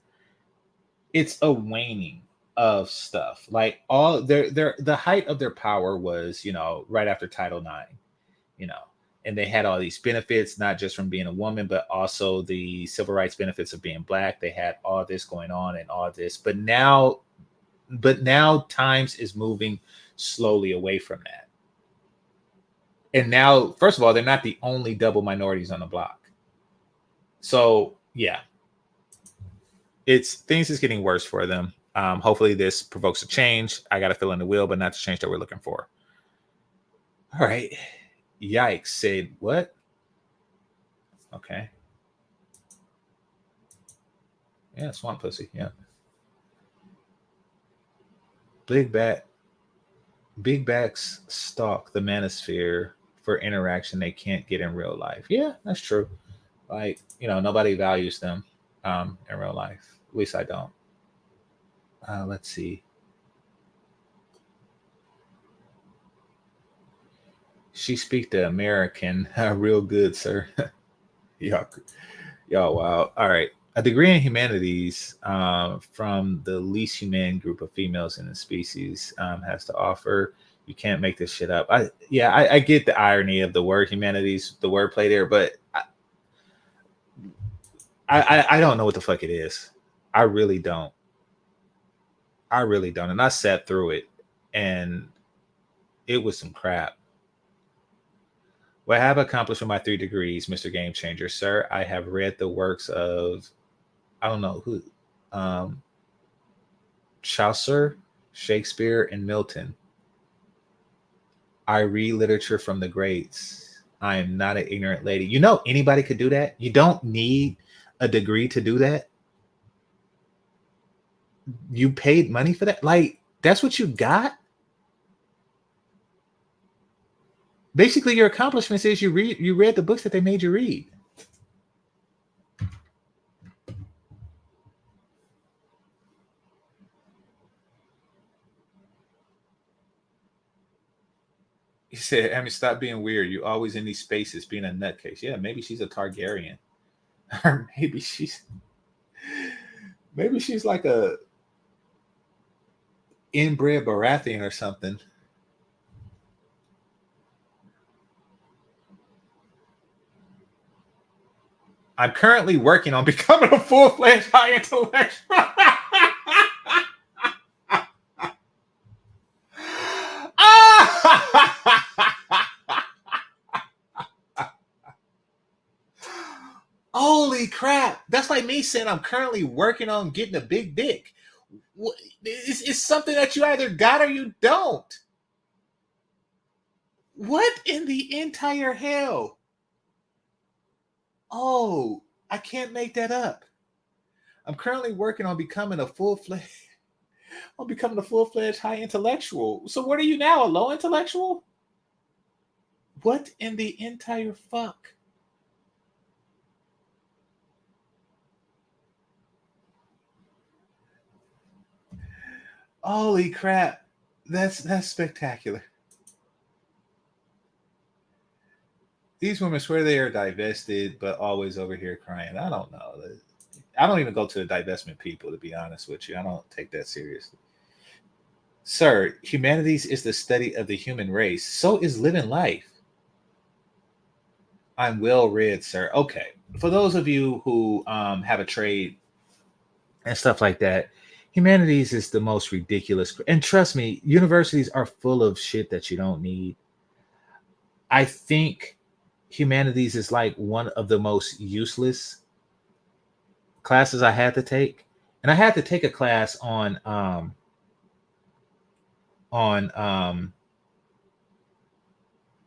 it's a waning of stuff. Like all their the height of their power was, right after Title IX, you know, and they had all these benefits, not just from being a woman, but also the civil rights benefits of being black. They had all this going on and all this, but now times is moving slowly away from that. And now, first of all, they're not the only double minorities on the block. So yeah, it's things is getting worse for them. Hopefully this provokes a change. I got a feeling it will, but not the change that we're looking for. All right. Yikes. Said what? Okay. Yeah, swamp pussy. Yeah. Big bat. Big backs stalk the manosphere for interaction they can't get in real life. Yeah, that's true. Like, nobody values them in real life. At least I don't. Let's see. She speak the American real good, sir. y'all, y'all, wow. All right. A degree in humanities from the least humane group of females in the species has to offer. You can't make this shit up. I get the irony of the word humanities, the wordplay there, but I don't know what the fuck it is. I really don't. I really don't. And I sat through it, and It was some crap. What I have accomplished with my 3 degrees, Mr. Game Changer, sir, I have read the works of, I don't know who, um, Chaucer, Shakespeare, and Milton. I read literature from the greats. I am not an ignorant lady. You know, anybody could do that. You don't need a degree to do that. You paid money for that. Like, that's what you got. Basically, your accomplishment is you read the books that they made you read. He said, I mean, stop being weird. You always in these spaces being a nutcase. Yeah, maybe she's a Targaryen. Or maybe she's like a inbred Baratheon or something. I'm currently working on becoming a full-fledged high intellectual. Holy crap. That's like me saying I'm currently working on getting a big dick. It's something that you either got or you don't. What in the entire hell? Oh, I can't make that up. I'm currently working on becoming a full-fledged high intellectual. So what are you now? A low intellectual? What in the entire fuck? Holy crap. That's spectacular. These women swear they are divested, but always over here crying. I don't know. I don't even go to the divestment people, to be honest with you. I don't take that seriously. Sir, humanities is the study of the human race. So is living life. I'm well read, sir. Okay. For those of you who have a trade and stuff like that, humanities is the most ridiculous. And trust me, universities are full of shit that you don't need. I think humanities is like one of the most useless classes I had to take. And I had to take a class on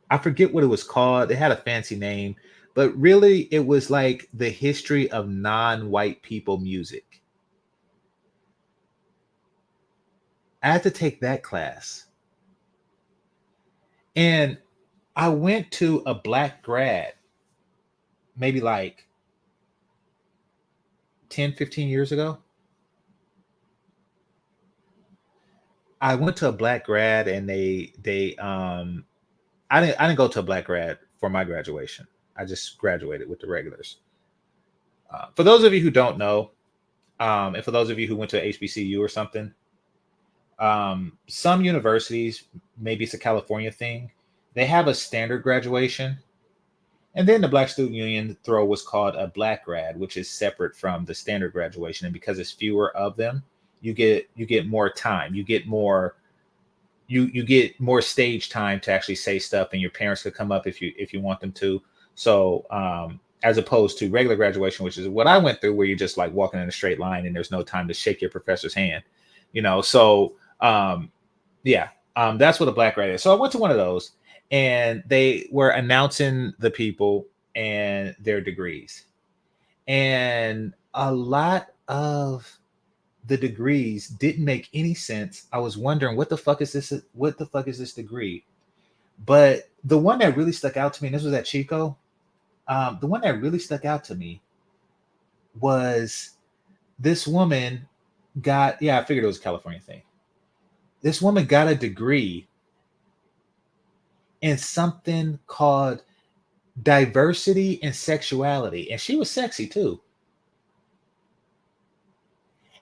I forget what it was called. It had a fancy name, but really it was like the history of non-white people music. I had to take that class. And I went to a black grad maybe like 10, 15 years ago. I went to a black grad and they I didn't go to a black grad for my graduation. I just graduated with the regulars. For those of you who don't know, and for those of you who went to HBCU or something, some universities, maybe it's a California thing, they have a standard graduation, and then the Black Student Union throw what's called a black grad, which is separate from the standard graduation. And because it's fewer of them, you get more time. You get more stage time to actually say stuff, and your parents could come up if you want them to. So as opposed to regular graduation, which is what I went through, where you're just like walking in a straight line and there's no time to shake your professor's hand, So yeah, that's what a black grad is. So I went to one of those, and they were announcing the people and their degrees, and a lot of the degrees didn't make any sense. I was wondering what the fuck is this? What the fuck is this degree? But the one that really stuck out to me, and this was at Chico, the one that really stuck out to me was this woman got, yeah, I figured it was a California thing. This woman got a degree in something called diversity and sexuality. And she was sexy too.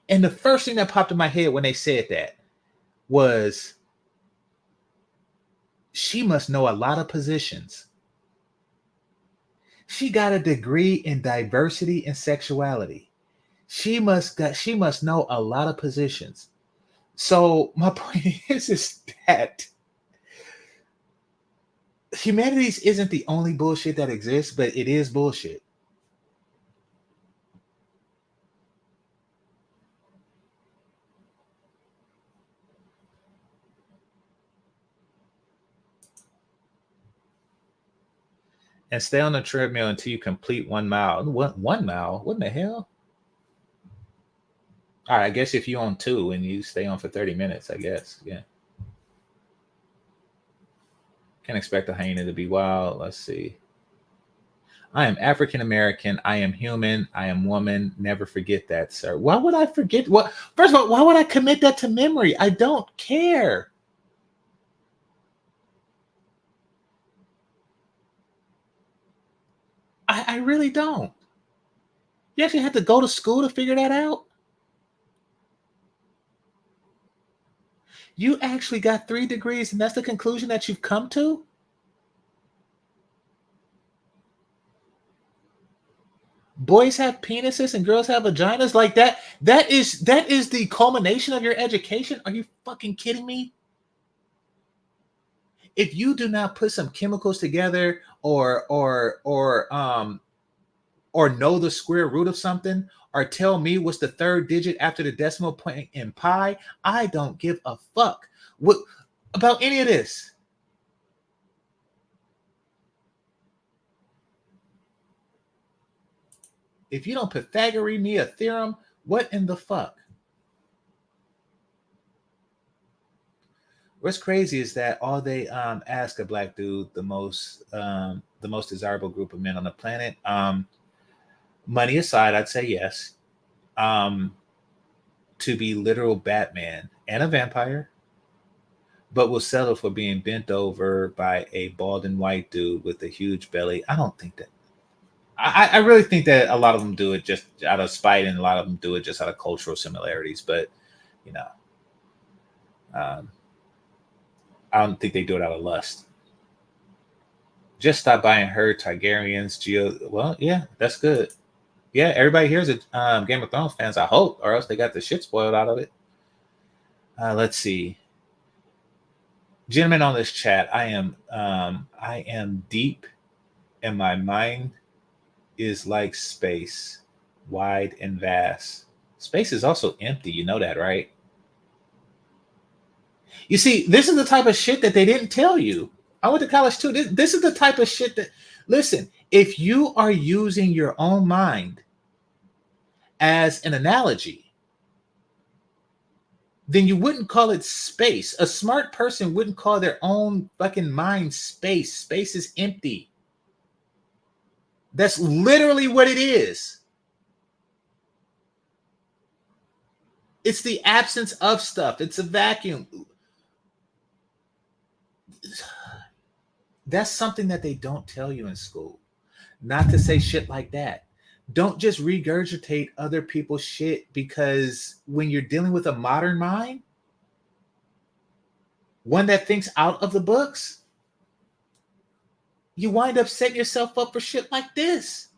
And the first thing that popped in my head when they said that was she must know a lot of positions. She got a degree in diversity and sexuality. She must know a lot of positions. So my point is that humanities isn't the only bullshit that exists, but it is bullshit. And stay on the treadmill until you complete 1 mile. What 1 mile? What in the hell? All right, I guess if you on 2 and you stay on for 30 minutes, I guess. Yeah. Can't expect a hyena to be wild. Let's see. I am African American. I am human. I am woman. Never forget that, sir. Why would I forget? What? First of all, why would I commit that to memory? I don't care. I really don't. You actually had to go to school to figure that out? You actually got 3 degrees, and that's the conclusion that you've come to? Boys have penises and girls have vaginas like that. That is the culmination of your education. Are you fucking kidding me? If you do not put some chemicals together or know the square root of something or tell me what's the third digit after the decimal point in pi, I don't give a fuck what about any of this. If you don't Pythagorean me a theorem, what in the fuck? What's crazy is that all they ask a black dude, the most desirable group of men on the planet, money aside, I'd say yes. Um, to be literal Batman and a vampire, but will settle for being bent over by a bald and white dude with a huge belly. I don't think that. I really think that a lot of them do it just out of spite, and a lot of them do it just out of cultural similarities. But you know, um, I don't think they do it out of lust. Just stop buying her Targaryens. Well, yeah, that's good. Yeah, everybody here is a Game of Thrones fans. I hope, or else they got the shit spoiled out of it. Let's see, gentlemen on this chat. I am deep, and my mind is like space, wide and vast. Space is also empty. You know that, right? You see, this is the type of shit that they didn't tell you. I went to college too. This is the type of shit that, listen, if you are using your own mind as an analogy, then you wouldn't call it space. A smart person wouldn't call their own fucking mind space. Space is empty. That's literally what it is. It's the absence of stuff. It's a vacuum. That's something that they don't tell you in school. Not to say shit like that. Don't just regurgitate other people's shit, because when you're dealing with a modern mind, one that thinks out of the books, you wind up setting yourself up for shit like this.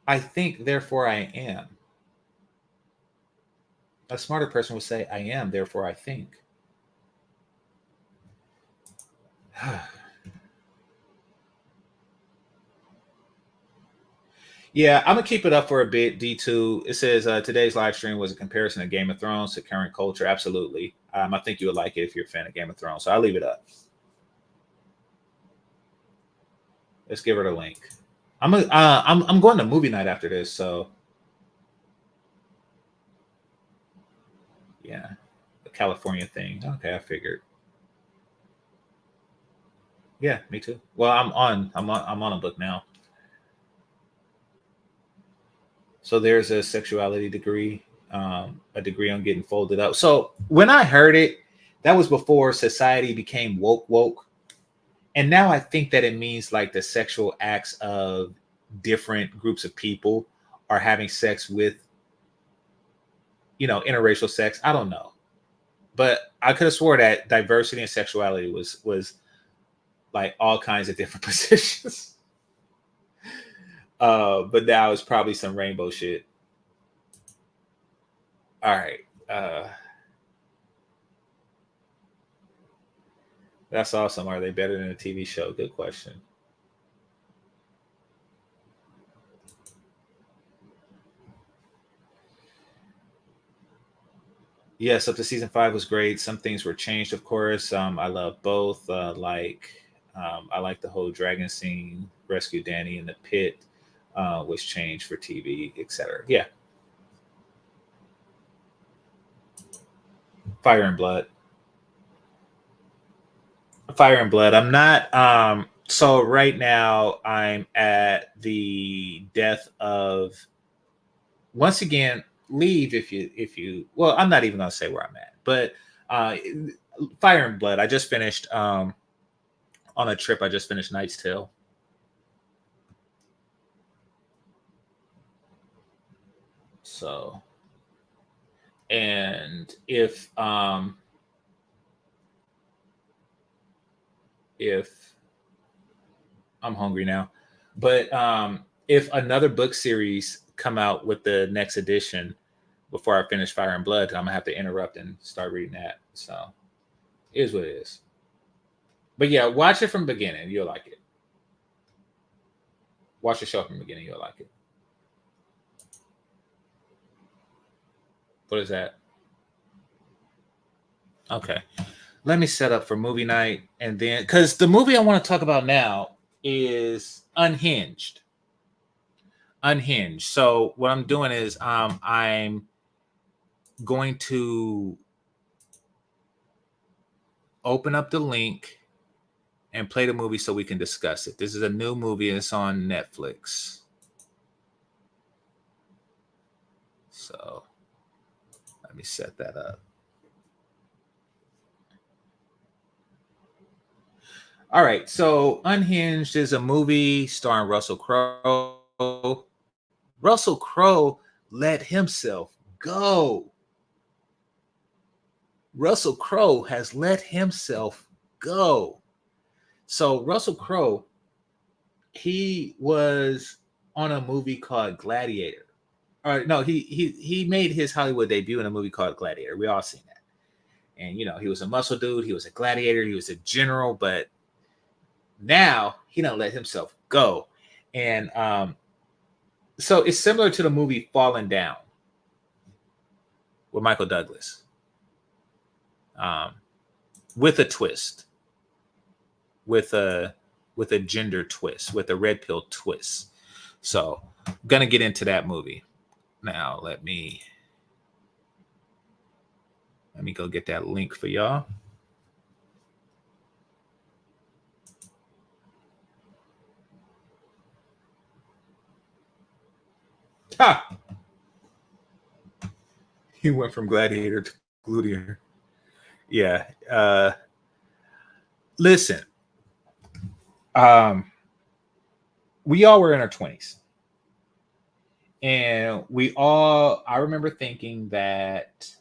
I think, therefore I am. A smarter person would say, I am, therefore I think. Yeah, I'm gonna keep it up for a bit. D2. It says today's live stream was a comparison of Game of Thrones to current culture. Absolutely. I think you would like it if you're a fan of Game of Thrones. So I'll leave it up. Let's give her the link. I'm going to movie night after this. So yeah, the California thing. Okay, I figured. Yeah, me too. Well, I'm on a book now. So there's a sexuality degree, a degree on getting folded up. So when I heard it, that was before society became woke. And now I think that it means like the sexual acts of different groups of people are having sex with, interracial sex. I don't know. But I could have swore that diversity and sexuality was like all kinds of different positions. But now it's probably some rainbow shit. All right. That's awesome. Are they better than a TV show? Good question. Yes, up to season 5 was great. Some things were changed, of course. I love both. I like the whole dragon scene, rescue Danny in the pit, was changed for TV, etc. Yeah, Fire and Blood. Fire and Blood. I'm not. So right now I'm at the death of. Once again, leave if you. Well, I'm not even gonna say where I'm at, but uh, Fire and Blood. I just finished on a trip. I just finished Knight's Tale. So, and if I'm hungry now, but if another book series come out with the next edition before I finish Fire and Blood, I'm gonna have to interrupt and start reading that. So, it is what it is. But yeah, watch it from the beginning. You'll like it. Watch the show from the beginning. You'll like it. What is that? Okay. Let me set up for movie night, and then because the movie I want to talk about now is Unhinged. Unhinged. So what I'm doing is I'm going to open up the link and play the movie so we can discuss it. This is a new movie and it's on Netflix. So let me set that up. All right. So Unhinged is a movie starring Russell Crowe. Russell Crowe let himself go. Russell Crowe has let himself go. So Russell Crowe, he was on a movie called Gladiator. Or no, he made his Hollywood debut in a movie called Gladiator. We all seen that. And he was a muscle dude, he was a gladiator, he was a general, but now he don't let himself go. And so it's similar to the movie Falling Down with Michael Douglas. With a twist. With a gender twist, with a red pill twist. So I'm gonna get into that movie. Now let me go get that link for y'all. Ha! He went from Gladiator to Gluteator. Yeah. Listen, we all were in our 20s. And I remember thinking that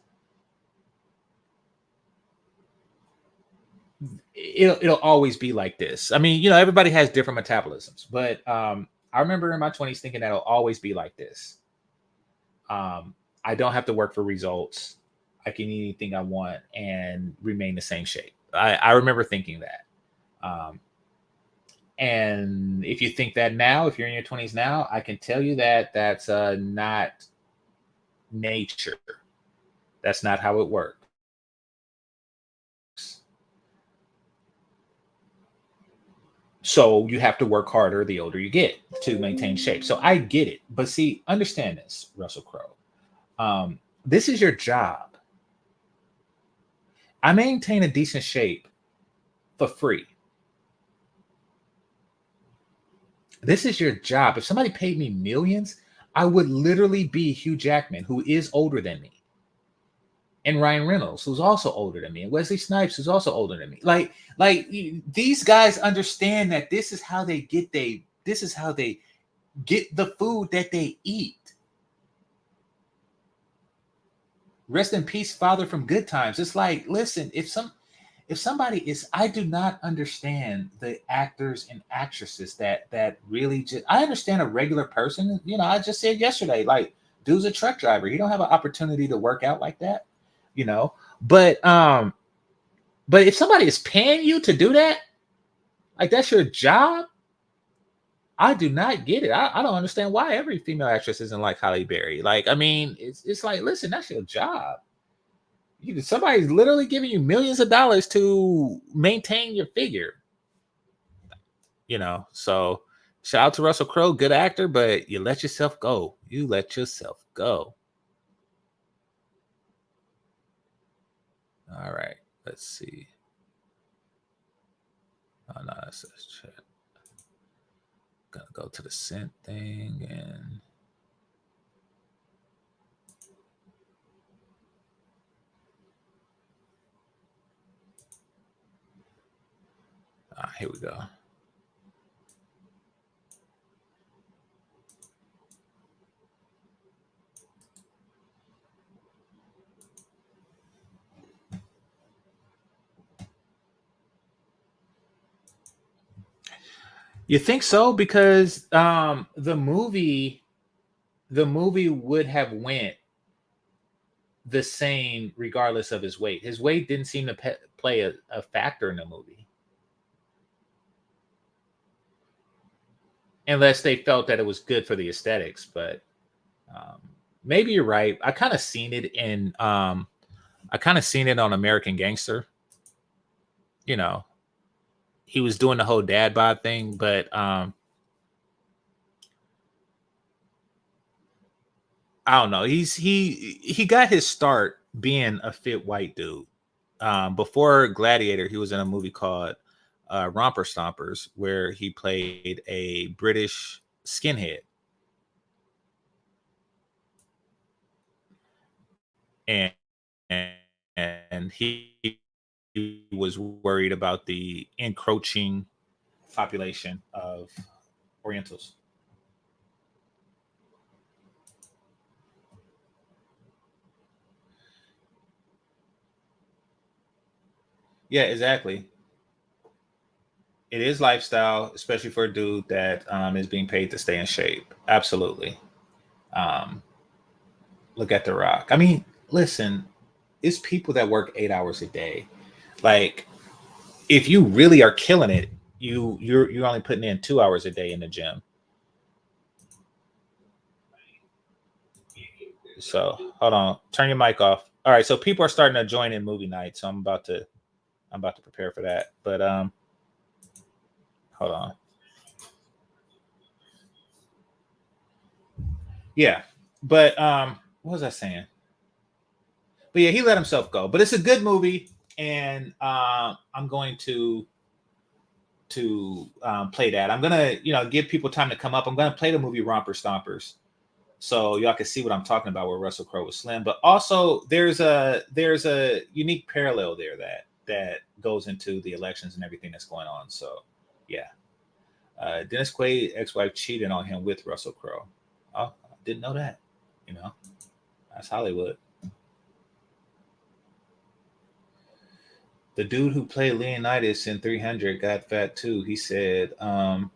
it'll always be like this. I mean, everybody has different metabolisms, but I remember in my 20s thinking that it'll always be like this. I don't have to work for results. I can eat anything I want and remain the same shape. I remember thinking that. And if you think that now, if you're in your 20s now, I can tell you that that's not nature. That's not how it works. So you have to work harder the older you get to maintain shape. So I get it. But see, understand this, Russell Crowe. This is your job. I maintain a decent shape for free. This is your job. If somebody paid me millions, I would literally be Hugh Jackman, who is older than me, and Ryan Reynolds, who's also older than me, and Wesley Snipes, who's also older than me. Like these guys understand that this is how they get the food that they eat. Rest in peace, Father from Good Times. It's like, listen, if somebody is, I do not understand the actors and actresses that really just, I understand a regular person. I just said yesterday, like, dude's a truck driver. He don't have an opportunity to work out like that, but But if somebody is paying you to do that, like that's your job, I do not get it. I don't understand why every female actress isn't like Halle Berry. Like, I mean, it's like, listen, that's your job. Somebody's literally giving you millions of dollars to maintain your figure. So shout out to Russell Crowe, good actor, but you let yourself go. You let yourself go. All right, let's see. Oh no, that's chat. Gonna go to the Simp thing and here we go. You think so? Because the movie would have went the same regardless of his weight. His weight didn't seem to play a factor in the movie, unless they felt that it was good for the aesthetics. But maybe you're right. I kind of seen it on American Gangster. He was doing the whole dad bod thing, but I don't know. He got his start being a fit white dude. Before Gladiator, he was in a movie called Romper Stompers, where he played a British skinhead, and and he was worried about the encroaching population of Orientals. Yeah, exactly. It is lifestyle, especially for a dude that is being paid to stay in shape. Absolutely. Um, Look at The Rock. I mean, listen, it's people that work 8 hours a day. Like, if you really are killing it, you're only putting in 2 hours a day in the gym. So hold on, turn your mic off. All right, so people are starting to join in movie night, so I'm about to prepare for that. But hold on. Yeah, but what was I saying? But yeah, he let himself go. But it's a good movie, and I'm going to play that. I'm gonna give people time to come up. I'm gonna play the movie Romper Stompers, so y'all can see what I'm talking about, where Russell Crowe was slim. But also there's a unique parallel there that goes into the elections and everything that's going on. So yeah, Dennis Quaid's ex-wife cheated on him with Russell Crowe. Oh, I didn't know that. That's Hollywood. The dude who played Leonidas in 300 got fat too. He said, "I'll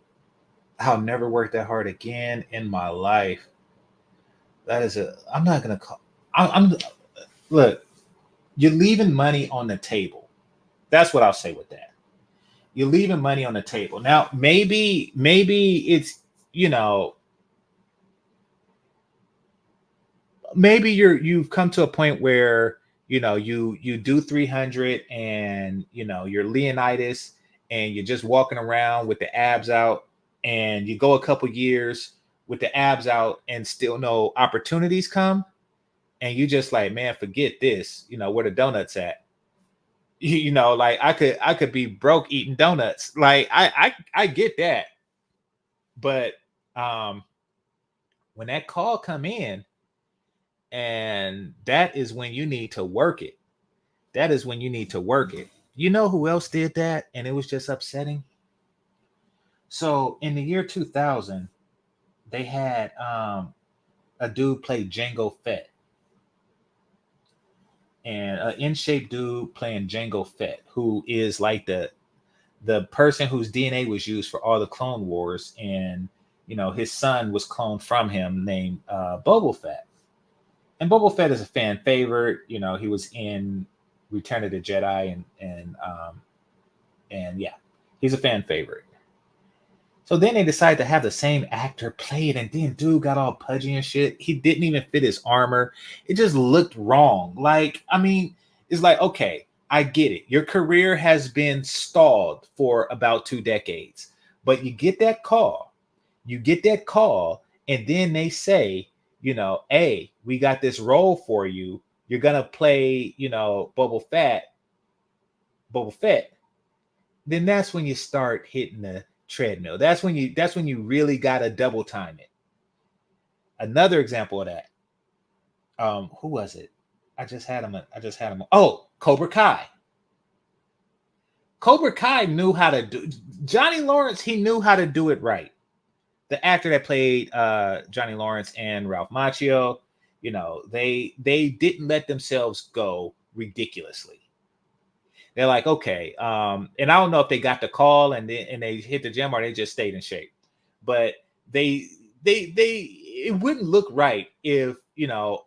never work that hard again in my life." That is a. I'm not gonna call. I'm look. You're leaving money on the table. That's what I'll say with that. You're leaving money on the table. Now, maybe it's you know maybe you've come to a point where you do 300 and you're Leonidas and you're just walking around with the abs out, and you go a couple years with the abs out and still no opportunities come, and you just like, man, forget this, where the donuts at. Like I could be broke eating donuts. Like I get that. But um when that call come in, and that is when you need to work it. That is when you need to work it. You know who else did that and it was just upsetting? So in the year 2000, they had a dude play Django Fett, and an in shape dude playing Django Fett, who is like the person whose DNA was used for all the Clone Wars, and his son was cloned from him, named Boba Fett. And Boba Fett is a fan favorite. He was in Return of the Jedi, and yeah, he's a fan favorite. So then they decided to have the same actor play it, and then dude got all pudgy and shit. He didn't even fit his armor. It just looked wrong. Like, I mean, it's like, okay, I get it. Your career has been stalled for about 2 decades, but you get that call, and then they say, hey, we got this role for you. You're gonna play, Boba Fett. Then that's when you start hitting the treadmill. That's when you really gotta double time it. Another example of that. Who was it? I just had him. Oh, Cobra Kai. Cobra Kai knew how to do Johnny Lawrence, he knew how to do it right. The actor that played Johnny Lawrence and Ralph Macchio, they didn't let themselves go ridiculously. They're like, okay, and I don't know if they got the call and they hit the gym or they just stayed in shape, but they it wouldn't look right if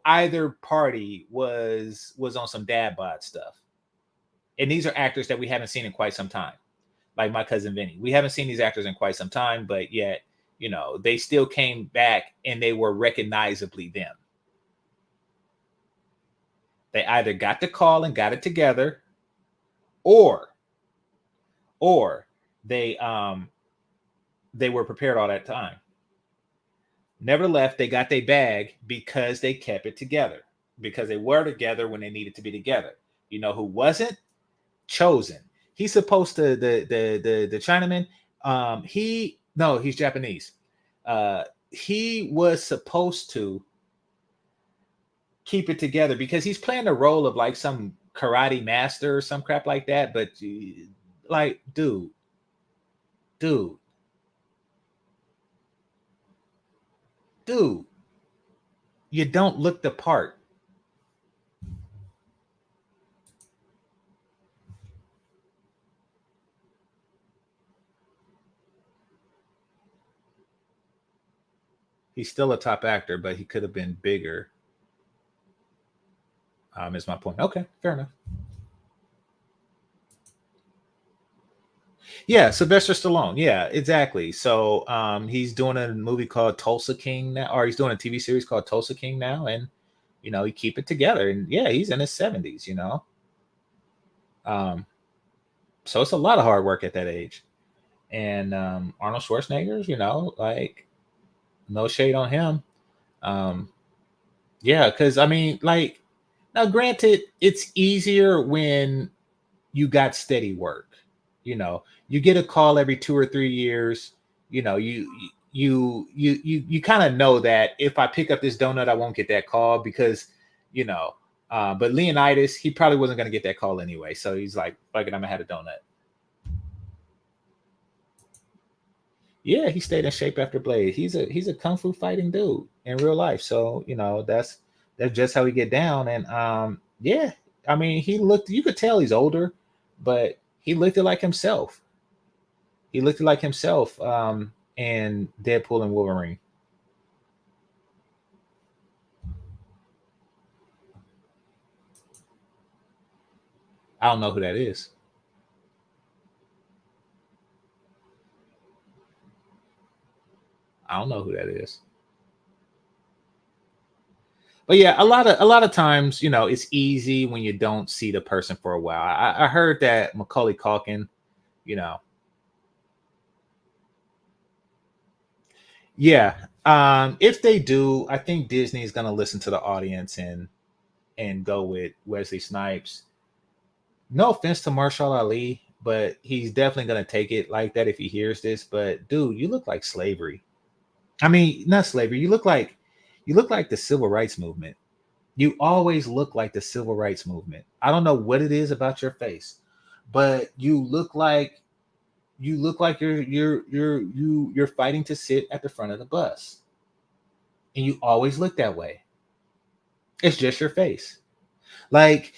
either party was on some dad bod stuff. And these are actors that we haven't seen in quite some time, like my cousin Vinny. We haven't seen these actors in quite some time, but yet they still came back and they were recognizably them. They either got the call and got it together, or or they were prepared all that time. Nevertheless, they got their bag because they kept it together, because they were together when they needed to be together. You know who wasn't? Chosen. He's supposed to the Chinaman. He's Japanese. He was supposed to keep it together because he's playing the role of like some karate master or some crap like that. But like, dude, dude, dude, you don't look the part. He's still a top actor, but he could have been bigger. Is my point. Okay, fair enough. Yeah, Sylvester Stallone. Yeah, exactly. So he's doing a movie called Tulsa King now, or he's doing a TV series called Tulsa King now, and he keep it together. And yeah, he's in his 70s. Um, so it's a lot of hard work at that age. And Arnold Schwarzenegger's, like no shade on him. Um, yeah, because I mean, like, now granted, it's easier when you got steady work. You get a call every 2 or 3 years. You kind of know that if I pick up this donut, I won't get that call because you know. But Leonidas, he probably wasn't going to get that call anyway, so he's like, "Fuck it, I'm gonna have a donut." Yeah, he stayed in shape after Blade. He's a kung fu fighting dude in real life, so that's just how he get down. And yeah, I mean, he looked. You could tell he's older, but he looked like himself. He looked like himself in Deadpool and Wolverine. I don't know who that is. I don't know who that is. But yeah, a lot of times, it's easy when you don't see the person for a while. I heard that Macaulay Culkin, you know, yeah. If they do, I think Disney is gonna listen to the audience and go with Wesley Snipes. No offense to Marshall Ali, but he's definitely gonna take it like that if he hears this. But dude, you look like slavery. I mean, not slavery. You look like the civil rights movement. You always look like the civil rights movement. I don't know what it is about your face, but you look like you're fighting to sit at the front of the bus. And you always look that way. It's just your face. Like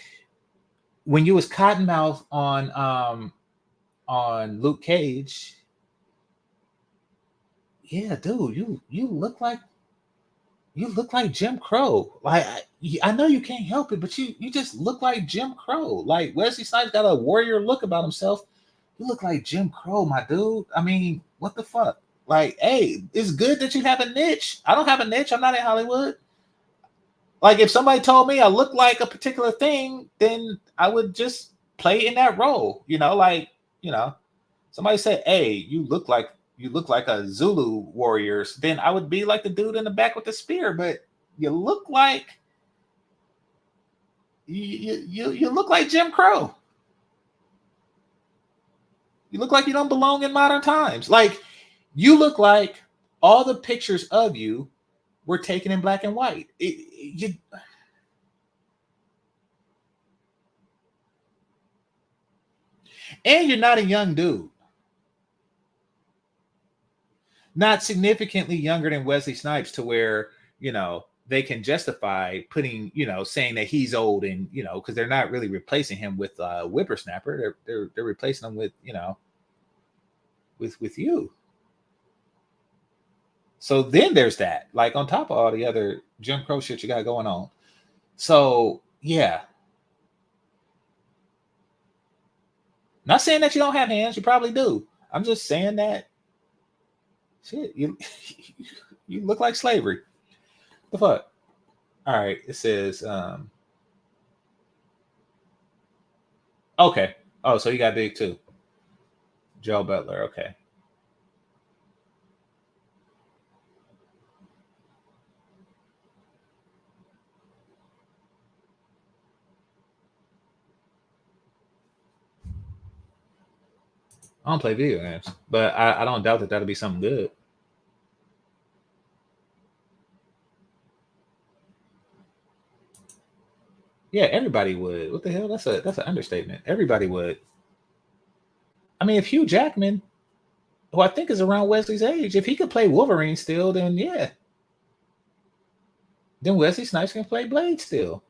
when you was Cottonmouth on Luke Cage, yeah, dude, you look like You look like Jim Crow. Like I know you can't help it, but you just look like Jim Crow. Like Wesley Snipes got a warrior look about himself. You look like Jim Crow, my dude. I mean, what the fuck? Like, hey, it's good that you have a niche. I don't have a niche. I'm not in Hollywood. Like, if somebody told me I look like a particular thing, then I would just play in that role. Like, somebody said, "Hey, you look like a Zulu warrior," then I would be like the dude in the back with the spear. But you look like you look like Jim Crow. You look like you don't belong in modern times. Like, you look like all the pictures of you were taken in black and white. And you're not a young dude. Not significantly younger than Wesley Snipes to where, they can justify putting, saying that he's old and, because they're not really replacing him with Whippersnapper. They're replacing him with, with you. So then there's that, like on top of all the other Jim Crow shit you got going on. So yeah. Not saying that you don't have hands, you probably do. I'm just saying that shit, you you look like slavery. The fuck? All right, it says okay. Oh, so you got big too. Joe Butler, okay. I don't play video games, but I don't doubt that that'll be something good. Yeah, everybody would. What the hell? That's an understatement. Everybody would. I mean, if Hugh Jackman, who I think is around Wesley's age, if he could play Wolverine still, then yeah. Then Wesley Snipes can play Blade still.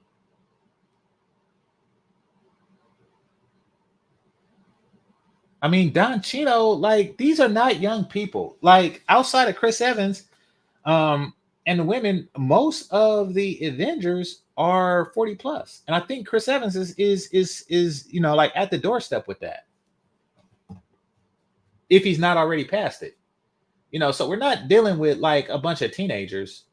I mean, Don Chino, like, these are not young people. Like, outside of Chris Evans, and the women, most of the Avengers are 40 plus. And I think Chris Evans is like at the doorstep with that. If he's not already past it. So we're not dealing with like a bunch of teenagers.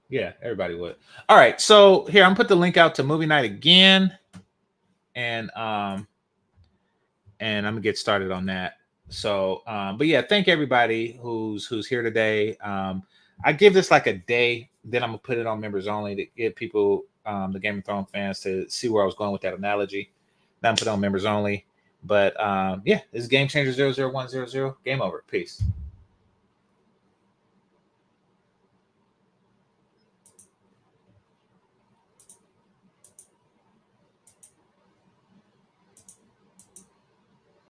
Yeah, everybody would. All right, so here I'm put the link out to movie night again, and I'm gonna get started on that. So, but yeah, thank everybody who's here today. I give this like a day, then I'm gonna put it on members only to get people, the Game of Thrones fans, to see where I was going with that analogy. Then put it on members only. But yeah, this is GameChanger 00100. Game over. Peace.